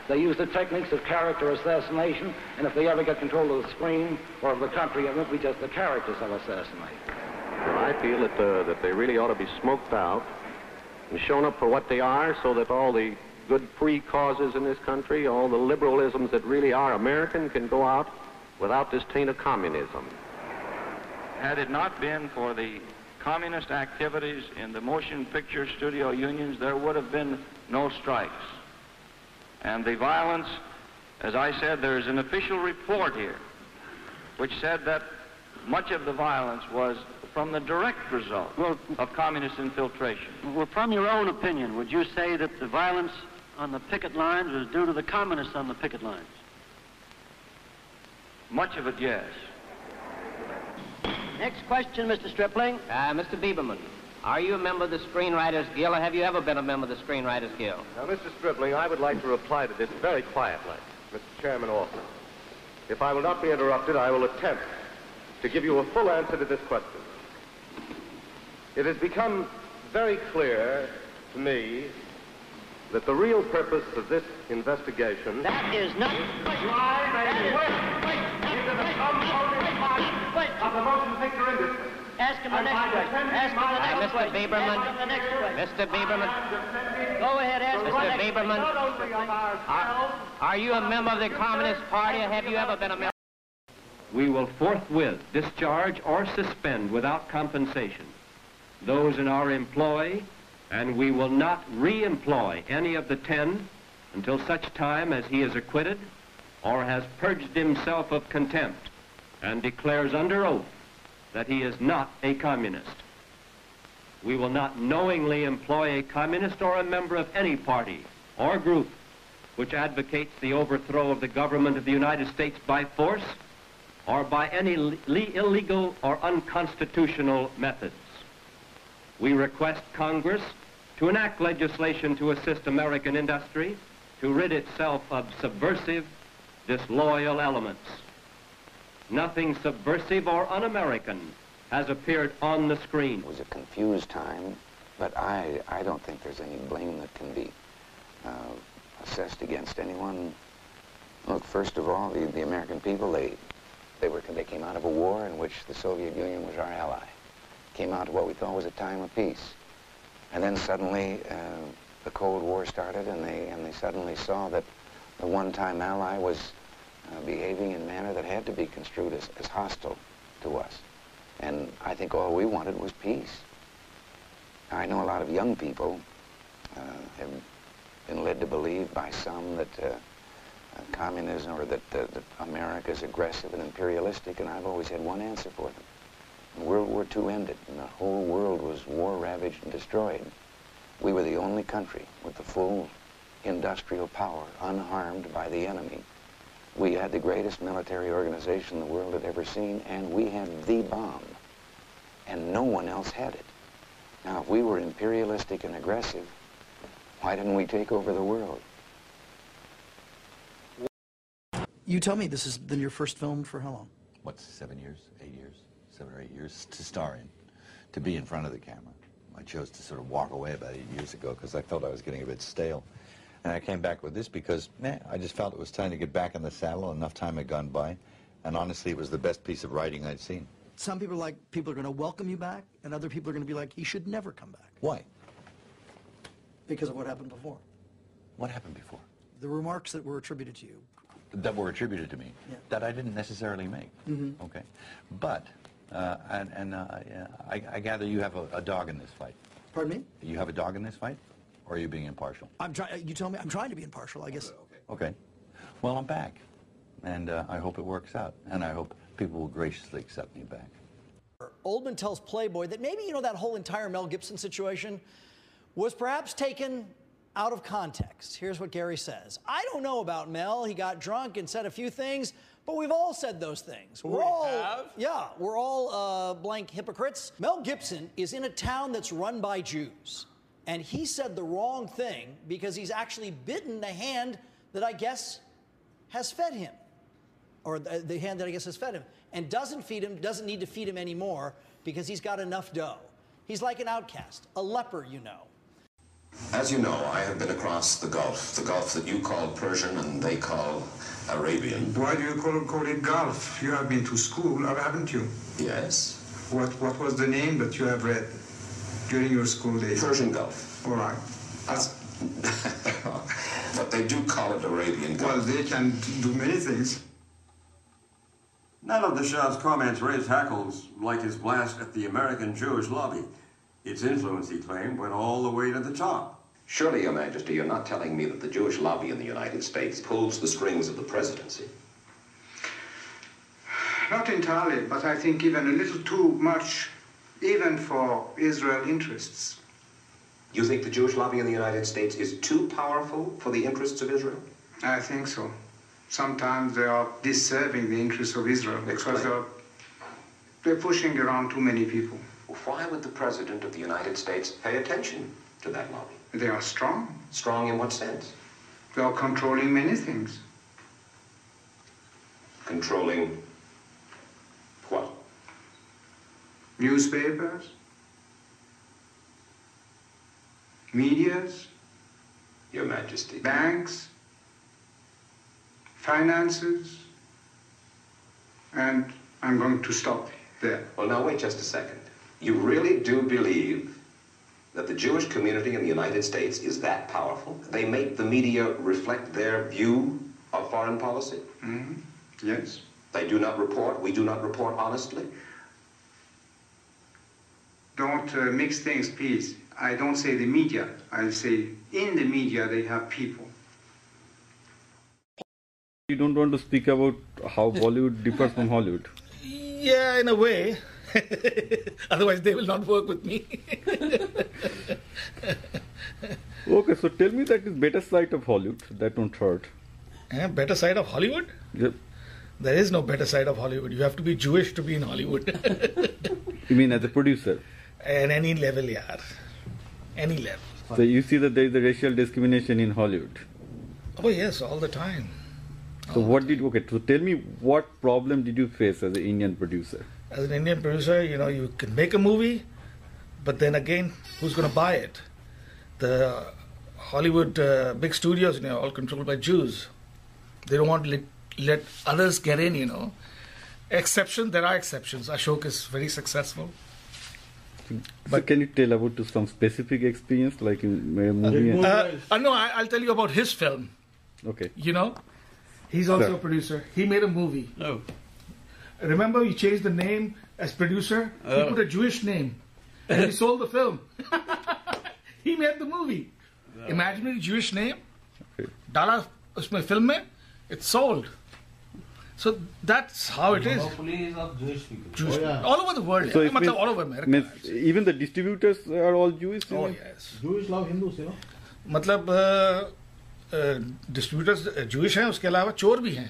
They use the techniques of character assassination, and if they ever get control of the screen or of the country, it won't be just the characters they'll assassinate. Well, I feel that they really ought to be smoked out and shown up for what they are, so that all the good free causes in this country, all the liberalisms that really are American, can go out without this taint of communism. Had it not been for the communist activities in the motion picture studio unions, there would have been no strikes. And the violence, as I said, there's an official report here which said that much of the violence was from the direct result of communist infiltration. Well, from your own opinion, would you say that the violence on the picket lines was due to the communists on the picket lines? Much of it, yes. Next question, Mr. Stripling. Mr. Bieberman, are you a member of the Screenwriters Guild, or have you ever been a member of the Screenwriters Guild? Now, Mr. Stripling, I would like to reply to this very quietly, Mr. Chairman also. If I will not be interrupted, I will attempt to give you a full answer to this question. It has become very clear to me that the real purpose of this investigation... That is not... of the motion picture industry. Ask him the next question. Ask him the next question. Mr. Bieberman. Ask him the next question. Mr. Bieberman. Go ahead, ask him. Mr. Bieberman. Are you a member of the Communist Party, or have you ever been a member? We will forthwith discharge or suspend without compensation those in our employ, and we will not re-employ any of the 10 until such time as he is acquitted or has purged himself of contempt and declares under oath that he is not a communist. We will not knowingly employ a communist or a member of any party or group which advocates the overthrow of the government of the United States by force or by any illegal or unconstitutional methods. We request Congress to enact legislation to assist American industry to rid itself of subversive, disloyal elements. Nothing subversive or un-American has appeared on the screen. It was a confused time, but I don't think there's any blame that can be assessed against anyone. Look, first of all, the American people, they came out of a war in which the Soviet Union was our ally. Came out to what we thought was a time of peace. And then suddenly the Cold War started, and they suddenly saw that the one-time ally was behaving in a manner that had to be construed as hostile to us. And I think all we wanted was peace. I know a lot of young people have been led to believe by some that communism, or that America is aggressive and imperialistic, and I've always had one answer for them. When World War II ended, and the whole world was war-ravaged and destroyed, we were the only country with the full industrial power, unharmed by the enemy. We had the greatest military organization the world had ever seen, and we had the bomb, and no one else had it. Now, if we were imperialistic and aggressive, why didn't we take over the world? You tell me, this has been your first film for how long? What, 7 years, 8 years, 7 or 8 years to star in, to be in front of the camera. I chose to sort of walk away about 8 years ago because I felt I was getting a bit stale. And I came back with this because, I just felt it was time to get back in the saddle. Enough time had gone by. And honestly, it was the best piece of writing I'd seen. Some people are going to welcome you back, and other people are going to be like, he should never come back. Why? Because of what happened before. What happened before? The remarks that were attributed to you. That were attributed to me, that I didn't necessarily make. Mm-hmm. Okay, but I gather you have a dog in this fight. Pardon me? You have a dog in this fight, or are you being impartial? You tell me. I'm trying to be impartial, I guess. Okay. Well, I'm back, and I hope it works out, and I hope people will graciously accept me back. Oldman tells Playboy that maybe, that whole entire Mel Gibson situation was perhaps taken out of context. Here's what Gary says. I don't know about Mel. He got drunk and said a few things, but we've all said those things. We're all blank hypocrites. Mel Gibson is in a town that's run by Jews, and he said the wrong thing because he's actually bitten the hand that I guess has fed him, or the hand that I guess has fed him, and doesn't feed him, doesn't need to feed him anymore because he's got enough dough. He's like an outcast, a leper, As you know, I have been across the Gulf that you call Persian and they call Arabian. Why do you call it Gulf? You have been to school, haven't you? Yes. What was the name that you have read during your school days? Persian Gulf. All right. But they do call it Arabian Gulf. Well, they can do many things. None of the Shah's comments raised hackles like his blast at the American Jewish lobby. Its influence, he claimed, went all the way to the top. Surely, Your Majesty, you're not telling me that the Jewish lobby in the United States pulls the strings of the presidency? Not entirely, but I think even a little too much, even for Israel interests. You think the Jewish lobby in the United States is too powerful for the interests of Israel? I think so. Sometimes they are disserving the interests of Israel because they're pushing around too many people. Why would the President of the United States pay attention to that lobby? They are strong. Strong in what sense? They are controlling many things. Controlling what? Newspapers, medias, Your Majesty. Banks, finances, and I'm going to stop there. Well, now wait just a second. You really do believe that the Jewish community in the United States is that powerful? They make the media reflect their view of foreign policy? Mm-hmm. Yes. They do not report, we do not report honestly? Don't mix things, please. I don't say the media. I say in the media they have people. You don't want to speak about how Bollywood differs from Hollywood? Yeah, in a way. Otherwise, they will not work with me. Okay, so tell me that is better side of Hollywood. That don't hurt. Better side of Hollywood? Yep. There is no better side of Hollywood. You have to be Jewish to be in Hollywood. You mean as a producer? At any level, yeah. Any level. So you see that there is a racial discrimination in Hollywood? Oh yes, all the time. So so tell me, what problem did you face as an Indian producer? As an Indian producer, you can make a movie, but then again, who's going to buy it? The Hollywood big studios, all controlled by Jews. They don't want to let others get in, Exceptions, there are exceptions. Ashok is very successful. But can you tell about some specific experience, like in a movie? No, I'll tell you about his film. Okay. He's also a producer. He made a movie. Oh. Remember, he changed the name as producer. He put a Jewish name, and he sold the film. He made the movie. Imaginary Jewish name. Dala usme film mein, it's sold. So that's how it is. Monopolies of Jewish people. Jewish people. All over the world. So all over America. Even the distributors are all Jewish? Oh, yes. Jewish love Hindus, मतलब distributors Jewish हैं, उसके अलावा चोर भी हैं.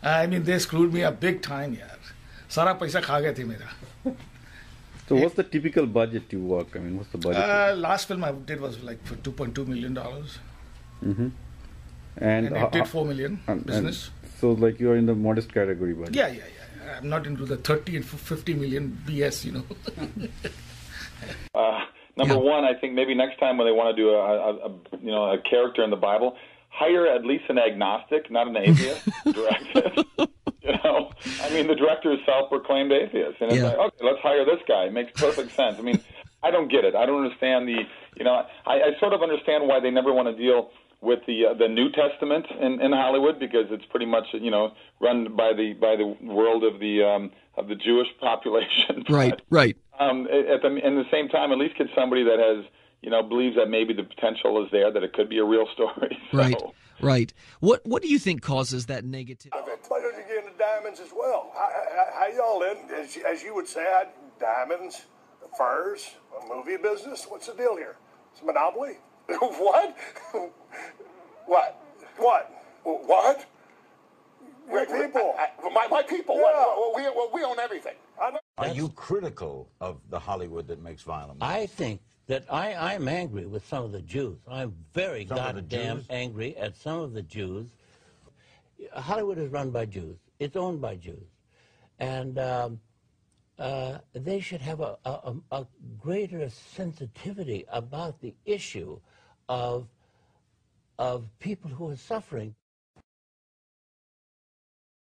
I mean, they screwed me up big time, यार. सारा पैसा खा गए थे मेरा. So what's the typical budget you work? I mean, what's the budget? Last film I did was like for $2.2 million. Mm-hmm. And it did $4 million business. So like you're in the modest category budget. Yeah. I'm not into the 30 and 50 million BS, Number one, I think maybe next time when they want to do a character in the Bible, hire at least an agnostic, not an atheist, direct it. I mean, the director is self-proclaimed atheist, and it's like, okay, let's hire this guy. It makes perfect sense. I mean, I don't get it. I don't understand I sort of understand why they never want to deal with the New Testament in Hollywood, because it's pretty much run by the world of the Jewish population. Right. In the same time, at least get somebody that has believes that maybe the potential is there, that it could be a real story. So. Right. What do you think causes that negative? Why don't you get into diamonds as well? How y'all in, as you would say, diamonds, furs, a movie business? What's the deal here? It's a monopoly? What? What? Your people. My people. Yeah. We own everything. Are you critical of the Hollywood that makes violent movies? I think that I'm angry with some of the Jews. I'm very goddamn angry at some of the Jews. Hollywood is run by Jews. It's owned by Jews. And they should have a greater sensitivity about the issue of people who are suffering.